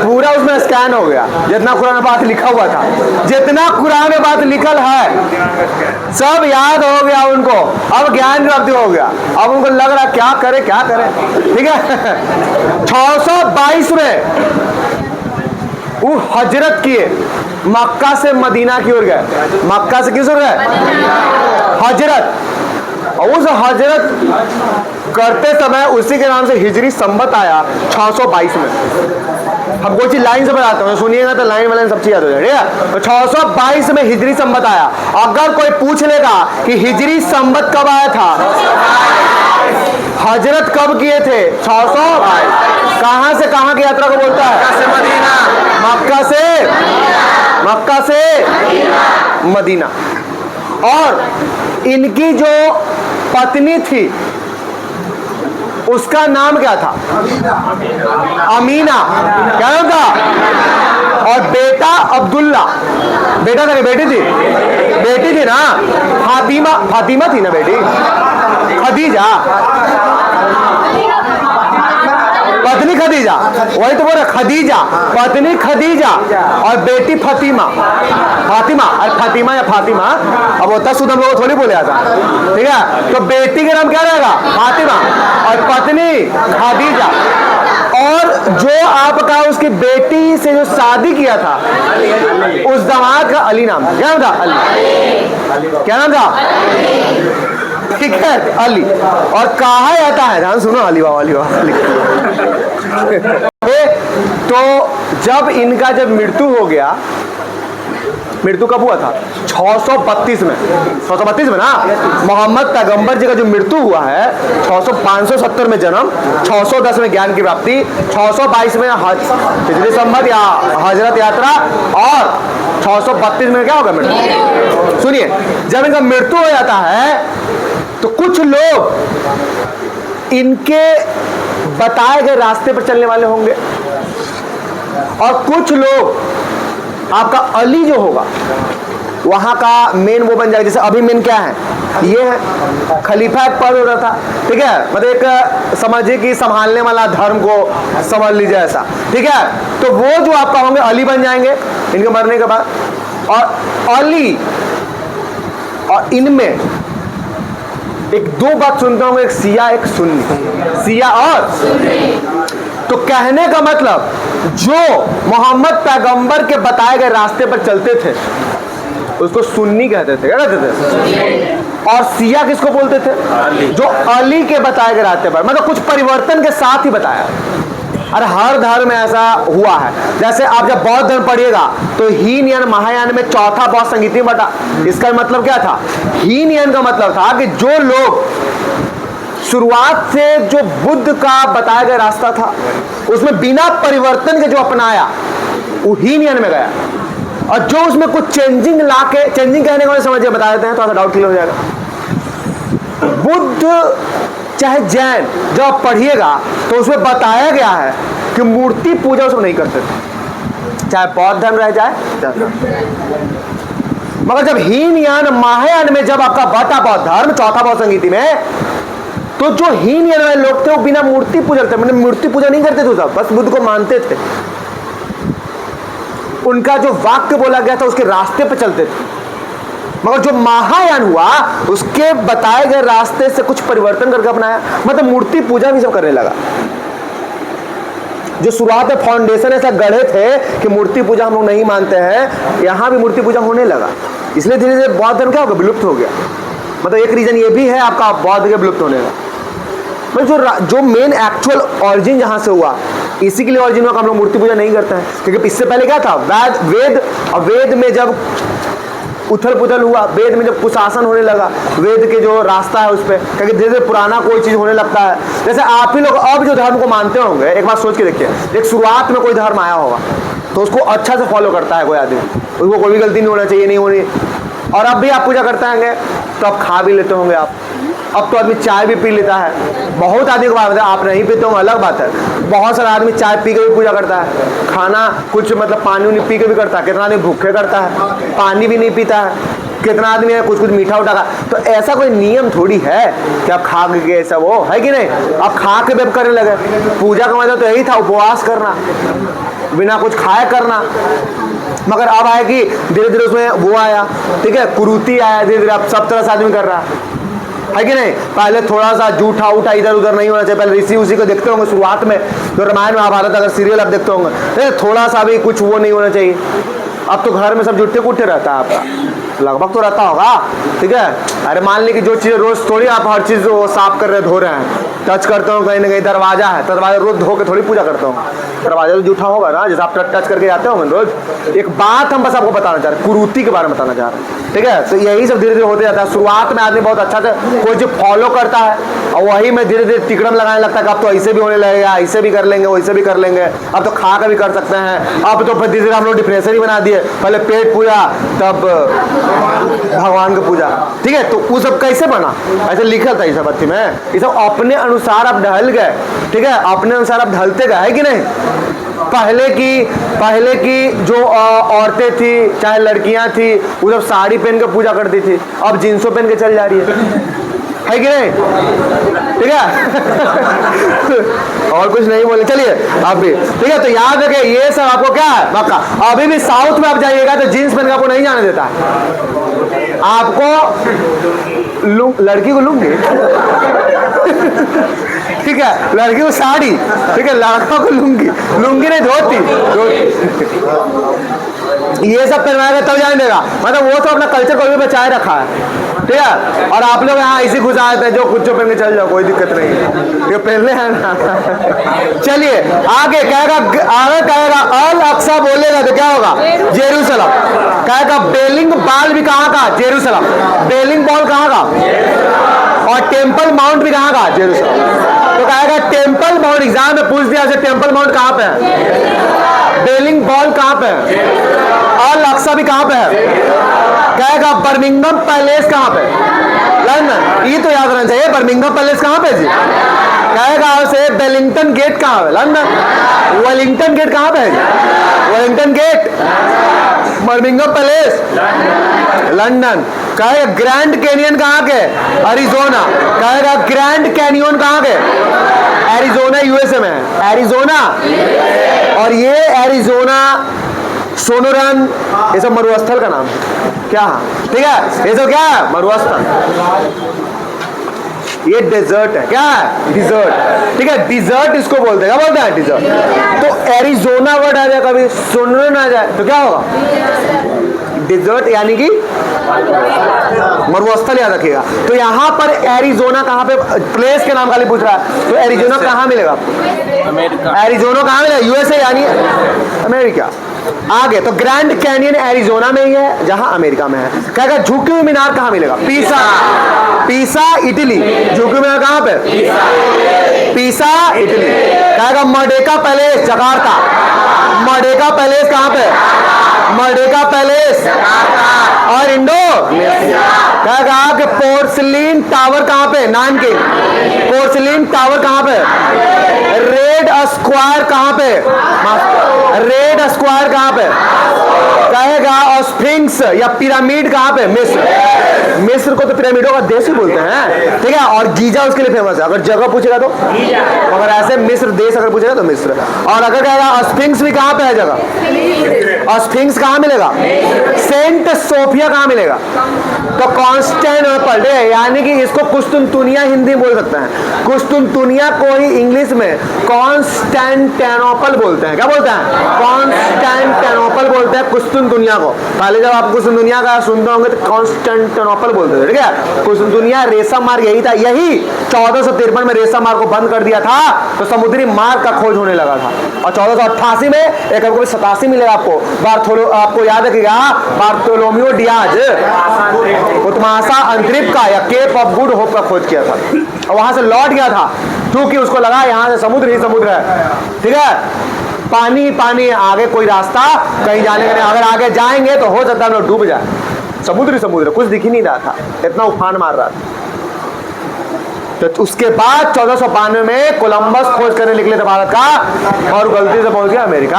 पूरा उसमें स्कैन हो गया। जितना कुरान में बात लिखा हुआ था, जितना कुरान में बात लिखल है, सब याद हो गया उनको। अब ज्ञान प्राप्ति हो गया। अब उनको लग रहा क्या करे क्या करे, ठीक है। 622 में वो हजरत किए, मक्का से मदीना की ओर गए। मक्का से किस ओर गए? हजरत। और उस हजरत करते समय उसी के नाम से हिजरी संबत आया 622 में। हम कोई चीज लाइन से बताते हैं, सुनिएगा तो लाइन वाले सब चीज याद हो जाए, ठीक है। तो 622 में हिजरी संबत आया। अगर कोई पूछ लेगा कि हिजरी संबत कब आया था, हजरत कब किए थे? 622। कहां से कहां की यात्रा को बोलता है? मक्का से मदीना। मक्का से मदीना। और इनकी जो पत्नी थी उसका नाम क्या था? अमीना। क्या नाम था? और बेटा अब्दुल्ला। बेटा था कि बेटी थी? बेटी थी ना, फातिमा। फातिमा थी ना बेटी? खदीजा, पत्नी खदीजा, वही तो बोल रहा, खदीजा, पत्नी खदीजा और बेटी फातिमा। फातिमा, अरे फातिमा या फातिमा, अब होता शुद्ध हम लोग थोड़ी बोले आता, ठीक है। तो बेटी का नाम क्या रहेगा? फातिमा, और पत्नी खदीजा। और जो आपका उसकी बेटी से जो शादी किया था, उस दामाद का अली नाम था। क्या नाम था? अली। क्या नाम था? ठीक है, अली। और कहा जाता है, ध्यान सुनो, अली बाबा, अली बाबा, अली। तो जब इनका जब मृत्यु हो गया, मृत्यु कब हुआ था? 632 में। 632 में ना, मोहम्मद पैगंबर जी का जो मृत्यु हुआ है, 570 में जन्म, 610 में ज्ञान की प्राप्ति, 622 में हिजरी संबत या हजरत यात्रा, और 632 में क्या होगा? मृत्यु। सुनिए, जब इनका मृत्यु हो जाता है तो कुछ लोग इनके बताए गए रास्ते पर चलने वाले होंगे, और कुछ लोग आपका अली जो होगा वहां का मेन वो बन जाएगा। जैसे अभी मेन क्या है? ये है खलीफा, एक पद होता था, ठीक है, मतलब एक समझिए कि संभालने वाला धर्म को समझ लीजिए ऐसा, ठीक है। तो वो जो आपका होंगे अली बन जाएंगे इनके मरने के बाद। और अली और इनमें एक दो बात सुनते होंगे, एक सिया एक सुन्नी। सिया और तो कहने का मतलब, जो मोहम्मद पैगंबर के बताए गए रास्ते पर चलते थे उसको सुन्नी कहते थे। क्या कहते थे? और सिया किसको बोलते थे? जो अली के बताए गए रास्ते पर, मतलब कुछ परिवर्तन के साथ ही बताया। अरे हर धर्म में ऐसा हुआ है। जैसे आप जब बौद्ध धर्म पढ़िएगा तो हीन यान महायान में चौथा बौद्ध संगीति में बटा। इसका मतलब क्या था? हीन यान का मतलब था कि जो लोग शुरुआत से जो बुद्ध का बताया गया रास्ता था उसमें बिना परिवर्तन के जो अपनाया वो हीन यान में गया, और जो उसमें कुछ चेंजिंग ला के, चेंजिंग कहने को समझिए, बता देते हैं, थोड़ा सा डाउट क्लियर हो जाएगा। बुद्ध चाहे जैन जब आप पढ़िएगा तो उसमें बताया गया है कि मूर्ति पूजा उसमें नहीं करते थे, चाहे बौद्ध धर्म रह जाए। मगर जब हीन यान महायान में जब आपका बटा बौद्ध धर्म चौथा बौद्ध संगीति में, तो जो हीन यान वाले लोग थे वो बिना मूर्ति पूजा करते, मतलब मूर्ति पूजा नहीं करते थे, सब बस बुद्ध को मानते थे। उनका जो वाक्य बोला गया था उसके रास्ते पर चलते थे। मगर जो महायान हुआ उसके बताए गए रास्ते से कुछ परिवर्तन करके अपनाया, मतलब मूर्ति पूजा भी सब करने लगा। जो शुरुआत में फाउंडेशन ऐसा गढ़े थे कि मूर्ति पूजा हम लोग नहीं मानते हैं, यहां भी मूर्ति पूजा होने लगा। इसलिए धीरे धीरे बौद्ध धर्म क्या होगा? विलुप्त हो गया। मतलब एक रीजन ये भी है आपका बौद्ध के विलुप्त होने का। मतलब जो मेन एक्चुअल ऑरिजिन जहां से हुआ, इसी के लिए ऑरिजिन हुआ, हम लोग मूर्ति पूजा नहीं करते हैं। क्योंकि इससे पहले क्या था? वेद, और वेद में जब उथल पुथल हुआ वेद में, जब कुशासन होने लगा वेद के जो रास्ता है उस पर, क्योंकि धीरे धीरे पुराना कोई चीज़ होने लगता है। जैसे आप ही लोग अब जो धर्म को मानते होंगे, एक बात सोच के देखिए, एक शुरुआत में कोई धर्म आया होगा तो उसको अच्छा से फॉलो करता है कोई आदमी, उसको कोई भी गलती नहीं होना चाहिए, नहीं होनी। और अब भी आप पूजा करते होंगे तो आप खा भी लेते होंगे आप। अब तो आदमी चाय भी पी लेता है, बहुत आदमी को बात है, आप नहीं पीते होंगे अलग बात है। बहुत सारा आदमी चाय पी के भी पूजा करता है, खाना कुछ मतलब पानी उनी पी के भी करता है, कितना आदमी भूखे करता है, पानी भी नहीं पीता है, कितना आदमी है कुछ कुछ मीठा उठा का। तो ऐसा कोई नियम थोड़ी है कि आप खा के ऐसा वो है कि नहीं, आप खा के वेब करने लगे। पूजा का मतलब तो यही था, उपवास करना, बिना कुछ खाए करना। मगर अब आया कि धीरे धीरे उसमें वो आया, ठीक है, कुरूति आया, धीरे धीरे अब सब तरह से आदमी कर रहा है कि नहीं। पहले थोड़ा सा जूठा उठा इधर उधर नहीं होना चाहिए, पहले ऋषि उसी को देखते होंगे शुरुआत में, जो रामायण महाभारत अगर सीरियल आप देखते होंगे, थोड़ा सा भी कुछ वो नहीं होना चाहिए। अब तो घर में सब जुट्टे कुट्टे रहता है आपका, लगभग तो रहता होगा, ठीक है। अरे मान ली कि जो चीज़ रोज थोड़ी आप हर चीज़ वो साफ कर रहे धो रहे हैं, टच करते हो कहीं ना कहीं, दरवाजा है तो दरवाजा रोज धो के थोड़ी पूजा करते हो, दरवाजा तो जूठा होगा ना, जैसे आप टच करके जाते होंगे रोज। एक बात हम बस आपको बताना चाह रहे हैं, कुरूति के बारे में बताना चाह रहे हैं, ठीक है। तो यही सब धीरे धीरे होते जाता है। शुरुआत में आदमी बहुत अच्छा से कोई चीज़ फॉलो करता है और वही में धीरे धीरे तिकड़म लगाने लगता है कि अब तो ऐसे भी होने लगेगा, ऐसे भी कर लेंगे, वैसे भी कर लेंगे, अब तो खा कर भी कर सकते हैं। अब तो धीरे धीरे हम लोग डिफरेंशियल ही बना दिए, पहले पेट पूजा तब भगवान की पूजा, ठीक है। तो वो सब कैसे बना, ऐसे लिखा था ये सब अथी में, ये सब अपने अनुसार आप ढल गए, ठीक है, अपने अनुसार आप ढलते गए, है कि नहीं। पहले की जो औरतें थी चाहे लड़कियां थी वो सब साड़ी पहन के पूजा करती थी, अब जींसों पहन के चल जा रही है कि नहीं, ठीक है। और कुछ नहीं बोले, चलिए आप भी, ठीक है। तो याद रखें ये सब आपको क्या है मक्का। अभी भी साउथ में आप जाइएगा तो जींस पहन के आपको नहीं जाने देता है, आपको लड़की को लूंगी ठीक है, लड़की को साड़ी, ठीक है, लड़का को लुंगी नहीं धोती ये सब पहनाएगा तब जाने देगा, मतलब वो तो अपना कल्चर को भी बचाए रखा है, ठीक है। और आप लोग यहाँ ऐसे घुस आते हैं जो कुछ जो पहन के चल जाओ, कोई दिक्कत नहीं है, ये पहनले हैं ना। चलिए आगे कहेगा अल अक्सा बोलेगा तो क्या होगा, जेरूसलम। कहेगा बेलिंग बाल भी कहाँ का, जेरूसलम। बेलिंग बॉल कहाँ का, और टेम्पल माउंट भी कहाँ का, जेरूसलम। तो कहेगा टेम्पल माउंट, एग्जाम में पूछ दिया टेम्पल माउंट कहाँ पे है, बेलिंग बॉल कहाँ पे है, अल अक्सा भी कहाँ पे है। कहेगा बर्मिंघम पैलेस कहाँ पे, लंदन। ये तो याद रहना चाहिए, बर्मिंघम पैलेस कहाँ पे जी। कहेगा उसे वेलिंगटन गेट कहाँ है, लंदन। वेलिंगटन गेट कहाँ पे है, Wellington gate. Birmingham palace London. कहेगा ग्रैंड कैनियन कहाँ के, एरिजोना। कहेगा ग्रैंड कैनियन कहाँ के, एरिजोना यूएसए में है, एरिजोना। और ये एरिजोना सोनोरन ये सब मरुस्थल का नाम है, क्या, ठीक है, ये सब क्या है, मरुस्थल। ये डेजर्ट है, क्या है, डिजर्ट, ठीक है, डिजर्ट इसको बोलते हैं, क्या बोलते हैं, डिजर्ट। तो एरिजोना वर्ड आ जाए, कभी सोनोरन आ जाए तो क्या होगा, डिजर्ट, यानी कि मरुस्थल याद रखिएगा। तो यहाँ पर एरिजोना कहाँ पे, प्लेस के नाम खाली पूछ रहा है, तो एरिजोना कहाँ मिलेगा आपको, एरिजोना कहाँ मिलेगा, यूएसए यानी अमेरिका। आगे तो ग्रैंड कैनियन एरिजोना में ही है, जहां अमेरिका में है। कहेगा झुकी हुई मीनार कहां मिलेगा, पीसा, पीसा इटली। झुकी हुई मीनार कहां पे, पीसा इटली। कहेगा Merdeka palace Jakarta, Merdeka palace कहां पे, मर्डेका पैलेस और इंडोनेशिया। कहेगा कि पोर्सिलीन टावर कहां पे, नानकिंग। पोर्सिलीन टावर कहां पे, रेड स्क्वायर कहां पे, रेड स्क्वायर कहां पे। कहेगा स्फिंक्स या पिरामिड कहां पे, मिस्र। मिस्र को तो पिरामिडों का देश ही बोलते हैं, ठीक है। और गीजा उसके लिए फेमस है, अगर जगह पूछेगा तो, अगर ऐसे मिस्र देश अगर पूछेगा तो मिस्र। और अगर कहेगा स्फिंक्स भी कहां पे है जगह, स्फिंक्स कहां मिलेगा, सेंट सोफिया कहां मिलेगा, तो कॉन्स्टेंटिनोपल, यानी कि इसको कुस्तुनतुनिया हिंदी बोल सकते हैं, कुस्तुनतुनिया को ही इंग्लिश में कॉन्स्टेंटिनोपल बोलते हैं, क्या बोलते हैं, कॉन्स्टेंटिनोपल बोलते हैं कुस्तुनतुनिया को। पहले जब आप कुसुम दुनिया का सुनते होंगे तो कॉन्स्टेंटिनोपल बोलते थे, ठीक है। कुसुम दुनिया रेशम मार्ग यही था, यही 1453 में रेशम मार्ग को बंद कर दिया था, तो समुद्री मार्ग का खोज होने लगा था। और 1488 में एक आपको 87 मिलेगा आपको, आपको याद रखिएगा, बार्थोलोम्यू डियाज उत्मासा अंतरिक्ष का या केप ऑफ गुड होप का खोज किया था, और वहां से लौट गया था क्योंकि उसको लगा यहां से समुद्र ही समुद्र है, ठीक है, पानी ही पानी है, आगे कोई रास्ता कहीं जाने का नहीं, अगर आगे जाएंगे तो हो सकता है हम लोग डूब जाए, समुद्र ही समुद्र, कुछ दिख ही नहीं रहा था, इतना उफान मार रहा था। तो उसके बाद 1492 में कोलंबस खोज करने निकले थे भारत का, और गलती से पहुंच गया अमेरिका।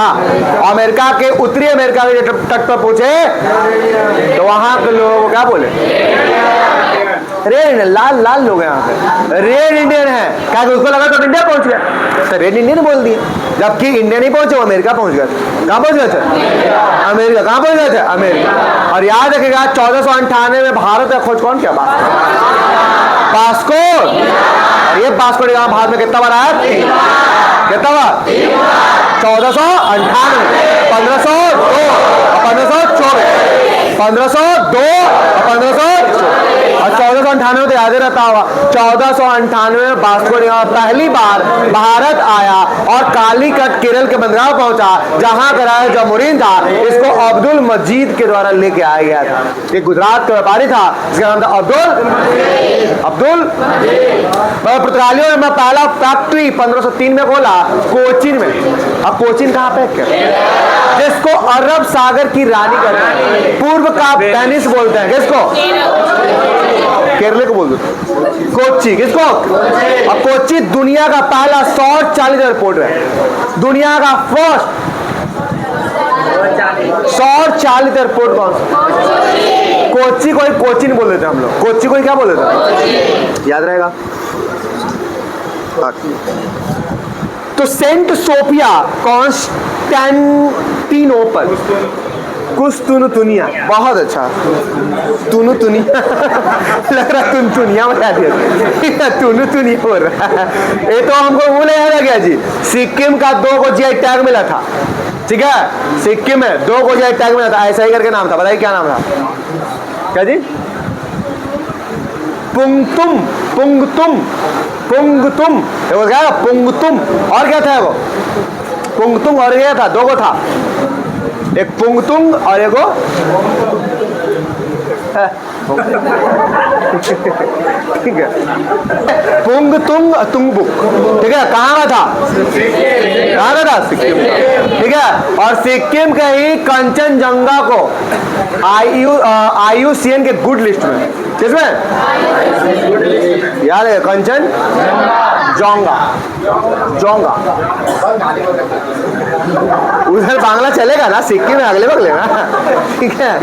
अमेरिका के उत्तरी अमेरिका के तट पर पहुंचे तो वहां के लोग क्या बोले, रेड इंडियन, लाल लाल लोग यहाँ पे रेड इंडियन है, क्या उसको लगा तो इंडिया पहुंच गया, तो रेड इंडियन बोल दिए, जबकि इंडिया नहीं पहुंचे, वो अमेरिका पहुंच गए थे। कहाँ पहुंच गए थे? अमेरिका। कहाँ पहुंच गए थे? अमेरिका। और याद रखिएगा 1498 में भारत का खोज कौन किया? वास्को। ये वास्को डी गामा भारत में कितना बार आया? कितना बार? 1498, 1502 और 1524, 1502 और 1524 और 1498 तो याद रहता होगा। 1498 में वास्को डी गामा पहली बार भारत आया और कालीकट केरल के बंदरगाह पहुंचा, जहां का राजा जमुरीन था, इसको अब्दुल मजीद के द्वारा लेके आया गया था। एक गुजरात का व्यापारी था, इसका नाम था अब्दुल पुर्तगालियों में पहला फैक्ट्री 1503 में खोला कोचीन में। अब कोचीन कहाँ पे है? जिसको अरब सागर की रानी कहते हैं, पूर्व का वेनिस बोलते हैं, किसको? केरल को बोलते हैं कोच्चि, किसको? अब कोच्चि दुनिया का पहला 140 एयरपोर्ट है, दुनिया का फर्स्ट 140 एयरपोर्ट कौन सा? कोच्चि को ही कोचीन बोल देते हैं हम लोग, कोच्चि को ही क्या बोल देते हैं, याद रहेगा। तो सेंट सोफिया कॉन्स्टेंटिनोपल, कुस्तुनुतुनिया, बहुत अच्छा, तुनुतुनिया लग रहा तुनतुनिया बता दिया, तुनुतुनिया हो रहा है। ये तो हमको भूल याद है क्या जी, सिक्किम का 2 को जीआई टैग मिला था, ठीक है, सिक्किम में 2 को जीआई टैग मिला था, ऐसा ही करके नाम था, बताइए क्या नाम था? क्या जी? पुंगतुम, पुंगतुम, पुंगतुम, वो क्या? पुंगतुम, और क्या था वो? पुंगतुम और क्या था? 2 को था, एक पुंगतुंग और एक ठीक है, पुंगतुंग तुंगबुक, ठीक है, कहाँ का था? कहाँ का था? सिक्किम का, ठीक है। और सिक्किम के ही कंचनजंगा को IUCN के गुड लिस्ट में, किसमें? याद है? कंचन जोंगा, जोंगा उधर बांग्ला चलेगा ना, सिक्किम में अगले बगले ना, ठीक है।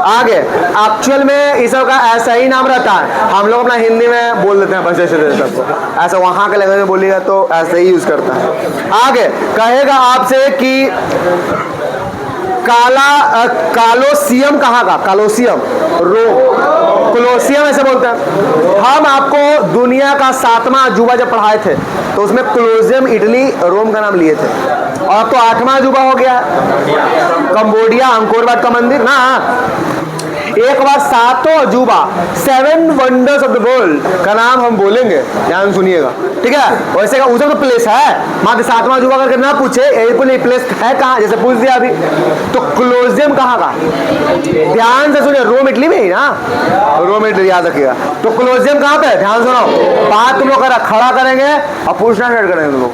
आगे एक्चुअल में इस सब का ऐसा ही नाम रहता है, हम लोग अपना हिंदी में बोल देते हैं बस ऐसे सबको, ऐसा वहां के लैंग्वेज में बोलिएगा तो ऐसे ही यूज करता है। आगे कहेगा आपसे कि कालोसियम कहाँ का? कालोसियम रोम, कोलोसियम ऐसे बोलते हैं। हम आपको दुनिया का 7वां अजूबा जब पढ़ाए थे तो उसमें कोलोसियम इटली रोम का नाम लिए थे, और अब तो 8वां अजूबा हो गया कंबोडिया अंकोर वाट का मंदिर ना। एक बार 7 अजूबा 7 वंडर्स ऑफ द वर्ल्ड का नाम हम बोलेंगे, ध्यान सुनिएगा, ठीक है। वैसे का उसका तो प्लेस है, मात्र 7वां अजूबा करके ना पूछे ये प्लेस है कहाँ, जैसे पूछ दिया अभी, तो कोलोसियम कहाँ का? ध्यान से सुनिए, रोम इटली में ही ना, रोम इटली याद रखिएगा। तो कोलोसियम कहाँ पे? ध्यान सुनो, बात तुम लोग खड़ा करेंगे और पूछना स्टार्ट करेंगे तुम लोग,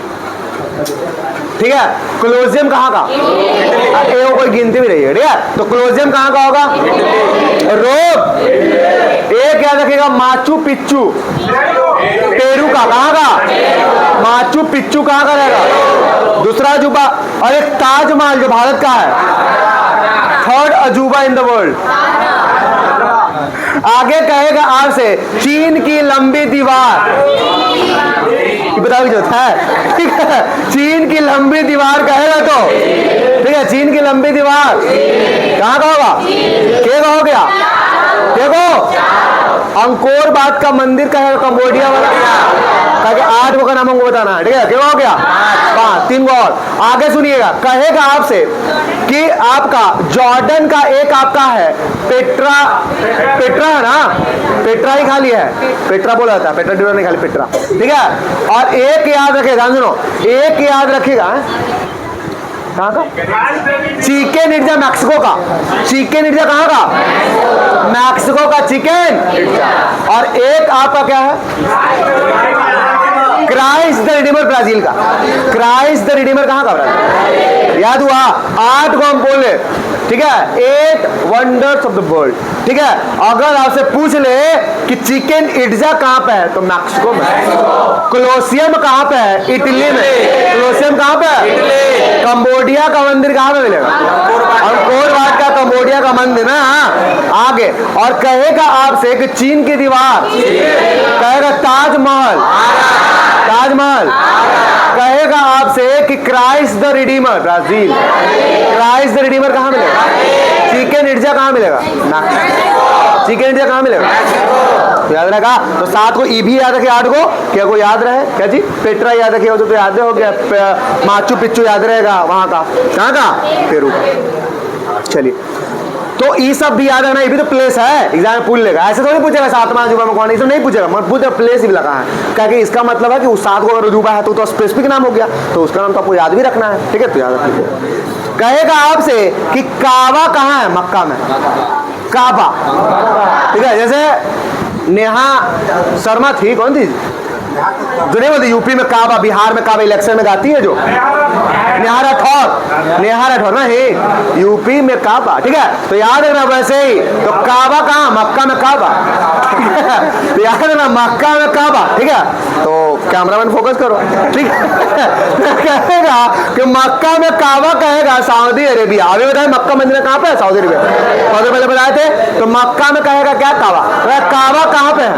ठीक है। कोलोसियम कहाँ का? वो कोई गिनती भी नहीं है, ठीक है। तो कोलोसियम कहाँ का होगा? रोम। एक याद रखिएगा, माचू पिच्चू पेरू का, कहाँ का? माचू पिच्चू कहाँ का रहेगा? दूसरा अजूबा। और एक ताजमहल जो भारत का है, 3rd अजूबा इन द वर्ल्ड। आगे कहेगा आपसे चीन की लंबी दीवार, बताओ जो है, ठीक है, चीन की लंबी दीवार कहेगा तो, ठीक है, चीन की लंबी दीवार कहाँ का होगा? के का हो गया? देखो, अंकोर बात का मंदिर कहेगा कंबोडिया वाला, ताकि 8 गो का नाम हमको बताना है, ठीक है? क्या हो गया? 5, 3 गो और। आगे सुनिएगा, कहेगा आपसे कि आपका जॉर्डन का एक आपका है पेट्रा, पेट्रा है ना, पेट्रा ही खाली है, पेट्रा बोला जाता है, पेट्रा ड्यूरा नहीं खाली, पेट्रा, ठीक है? और एक याद रखेगा, ध्यान सुनो, एक याद रखेगा, कहाँ का? चिकन इट्जा, मैक्सिको का चिकन इट्जा, कहाँ का? मैक्सिको का चिकन इट्जा। और एक आपका क्या है? क्राइस्ट द रिडीमर, ब्राजील का। क्राइस्ट द रिडीमर कहाँ का? ब्राजील। याद हुआ? 8 को हम बोले, ठीक है? 8 वंडर्स ऑफ द वर्ल्ड, ठीक है? अगर आपसे पूछ ले कि चिकन इट्जा कहाँ पे है, तो मैक्सिको में। कोलोसियम कहाँ पे है? इटली में। कोलोसियम कहाँ पे है? इटली। कंबोडिया का मंदिर कहाँ पे मिलेगा? अंकोर वाट का कंबोडिया का मंदिर ना। आगे और कहेगा आपसे कि चीन की दीवार, कहेगा ताजमहल, ताजमहल। कहेगा आपसे कि Christ the Redeemer, Brazil. Christ the Redeemer कहाँ मिलेगा? चिकन इट्जा कहाँ मिलेगा? चिकन इट्जा कहाँ मिलेगा? याद रखा? तो 7 को ई भी याद रखे, 8 को क्या को याद रहे? क्या जी? पेट्रा याद रखे हो तो याद हो गया। माचू पिच्चू याद रहेगा, वहां का, कहाँ का? पेरू का। चलिए, तो ये सब भी याद रखना, ये भी तो प्लेस है, एग्जाम में पूछ लेगा। ऐसे थोड़ी पूछेगा 7वां अजूबा में कौन है, नहीं पूछेगा, मत पूछे, प्लेस ही लगा है, क्या कि इसका मतलब है कि उस 7 को अगर अजूबा है तो स्पेसिफिक नाम हो गया, तो उसका नाम तो आपको याद भी रखना है, ठीक है? तो याद रख लीजिए। कहेगा आपसे कि काबा कहाँ है? मक्का में। काबा, ठीक है? जैसे नेहा शर्मा थी, कौन थी जो नहीं बोलती यूपी में काबा, बिहार में काबा, इलेक्शन में गाती है जो नेहा राठौर, नेहा राठौर ना है, यूपी में काबा, ठीक है? तो याद रखना वैसे ही, तो काबा कहाँ? मक्का में काबा, तो याद रखना मक्का में काबा, ठीक है? तो कैमरामैन फोकस करो, ठीक है? कहेगा कि मक्का में काबा, कहेगा सऊदी अरेबिया। अभी बताए मक्का मंदिर कहाँ पे है? Saudi Arabia. पहले बताए थे, तो मक्का में कहेगा क्या? काबा। काबा कहाँ पे है?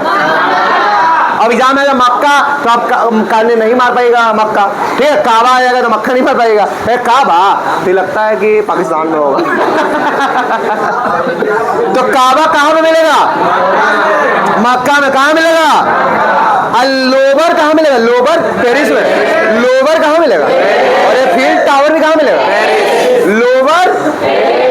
अब एग्जाम में मक्का तो आप काने नहीं मार पाएगा मक्का, ठीक है? काबा आ जाएगा तो मक्का नहीं मार पाएगा। काबा तो लगता है कि पाकिस्तान में होगा। तो काबा कहाँ पे मिलेगा? मक्का में। कहाँ मिलेगा? लोबर कहाँ मिलेगा? लोबर पेरिस में। लोबर कहाँ मिलेगा? और ये फील्ड टावर भी कहाँ मिलेगा? लोबर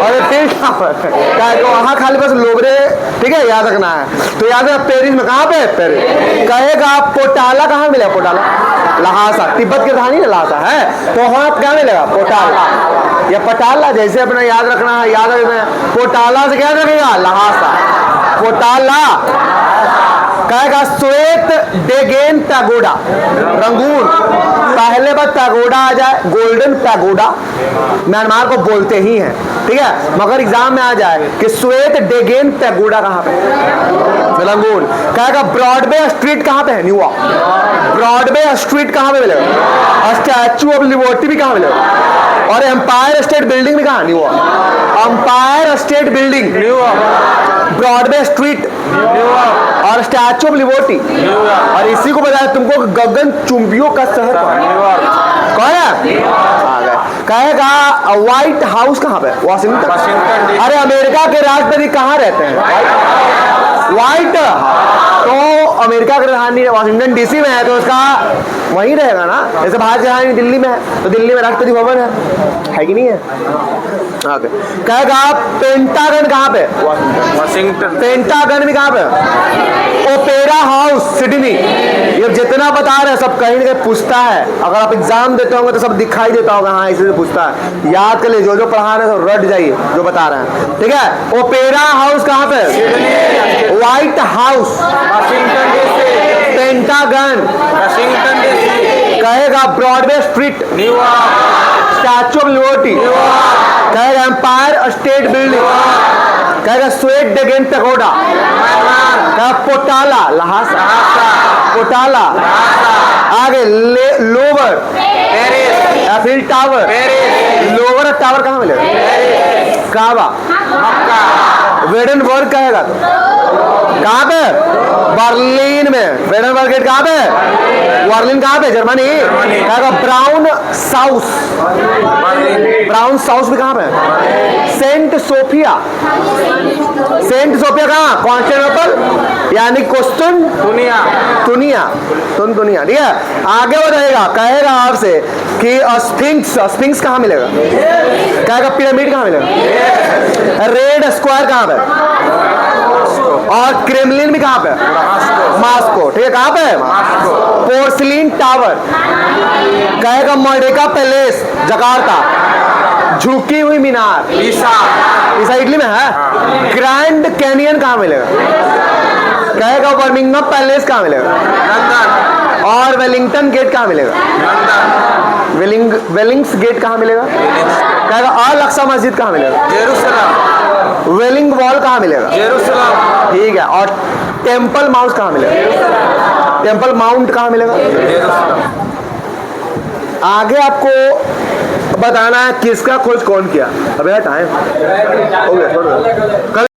और ये फील्ड टावर, तो वहाँ खाली बस लोबरे, ठीक है? याद रखना है। तो याद रखना पेरिस में। कहाँ पे? पेरिस। कहेगा पोटाला कहाँ मिलेगा? पोटाला लहासा, तिब्बत की राजधानी लहासा है, तो वहाँ क्या मिलेगा? पोटाला या पटाला, जैसे अपना याद रखना है, याद रखना। पोटाला से क्या रखेगा? लहासा, पोटाला। कहेगा श्वेत डेगेन पैगोडा, रंगून। पहले बार पैगोडा आ जाए, गोल्डन पैगोडा, म्यांमार को बोलते ही हैं, ठीक है? मगर एग्जाम में आ जाए कि श्वेत डेगेन पैगोडा कहाँ पे? रंगून। कहेगा ब्रॉडवे स्ट्रीट कहाँ पे है? न्यूयॉर्क। ब्रॉडवे स्ट्रीट कहाँ पे मिलेगा? स्टैचू ऑफ लिबर्टी भी कहाँ मिलेगा? और एम्पायर स्टेट बिल्डिंग भी कहाँ? New York. Empire state Building New York, Broadway street New York, और स्टैचू ऑफ लिबर्टी न्यूयॉर्क। और इसी को बताया तुमको गगन चुंबियों का शहर कौन है? कहेगा व्हाइट हाउस कहाँ पे? वाशिंगटन। अरे अमेरिका के राष्ट्रपति कहाँ रहते हैं? व्हाइट। तो अमेरिका की राजधानी वाशिंगटन डीसी में है, तो उसका वहीं रहेगा ना। जैसे भारत की राजधानी दिल्ली में है, तो दिल्ली में राष्ट्रपति भवन है कि नहीं है? आगे कहेगा पेंटागन कहाँ पे? वाशिंगटन। पेंटागन भी कहाँ पे? Opera house Sydney. ये जितना बता रहे हैं सब कहीं ना कहीं पूछता है, अगर आप एग्जाम देते होंगे तो सब दिखाई देता होगा, हाँ इसी से पूछता है। याद कर ले, जो जो पढ़ा रहे हैं सब रट जाइए जो बता रहे हैं, ठीक है? ओपेरा हाउस कहाँ पे? White house Washington DC. Pentagon Washington DC. कहेगा Broadway street New York. Statue of liberty New York. कहेगा एम्पायर स्टेट बिल्डिंग। कहेगा स्वेट डेगेन पैगोडा। कहेगा पोटाला लहासा, पोटाला। आगे Louvre Paris, Eiffel tower Paris. Louvre tower कहाँ मिलेगा? काबा, मक्का। Wedenberg कहेगा तो कहाँ पे? बर्लिन में। वेडनबर्ग गेट कहाँ पे? बर्लिन कहाँ पे? जर्मनी। कहेगा ब्राउन साउस, ब्राउन साउथ भी कहाँ पे है? सेंट सोफिया, सेंट सोफिया कहाँ? कॉन्स्टेंटिनोपल यानी कुस्तुन दुनिया ठीक है। आगे बढ़ेगा, कहेगा आपसे कि स्फिंक्स, स्फिंक्स कहाँ मिलेगा? कहेगा पिरामिड कहाँ मिलेगा? रेड स्क्वायर कहाँ पे? और क्रेमलिन भी कहाँ पे? मॉस्को, ठीक है। कहाँ पे है? पोर्सिलीन टावर, कहेगा मर्डेका पैलेस जकार्ता, झुकी हुई मीनार ईसा इटली में है। ग्रैंड कैनियन कहाँ मिलेगा? कहेगा बर्मिंघम पैलेस कहाँ मिलेगा? और वेलिंगटन गेट कहाँ मिलेगा? वेलिंग्स गेट कहाँ मिलेगा? कहेगा अल अक्सा मस्जिद कहाँ मिलेगा? जेरूसलम। वेलिंग वॉल कहाँ मिलेगा? जेरूसलम, ठीक है। और टेम्पल माउंट कहाँ मिलेगा? टेम्पल माउंट कहाँ मिलेगा? आगे आपको बताना है किसका खोज कौन किया। अब यार टाइम हो गया, छोड़ दो।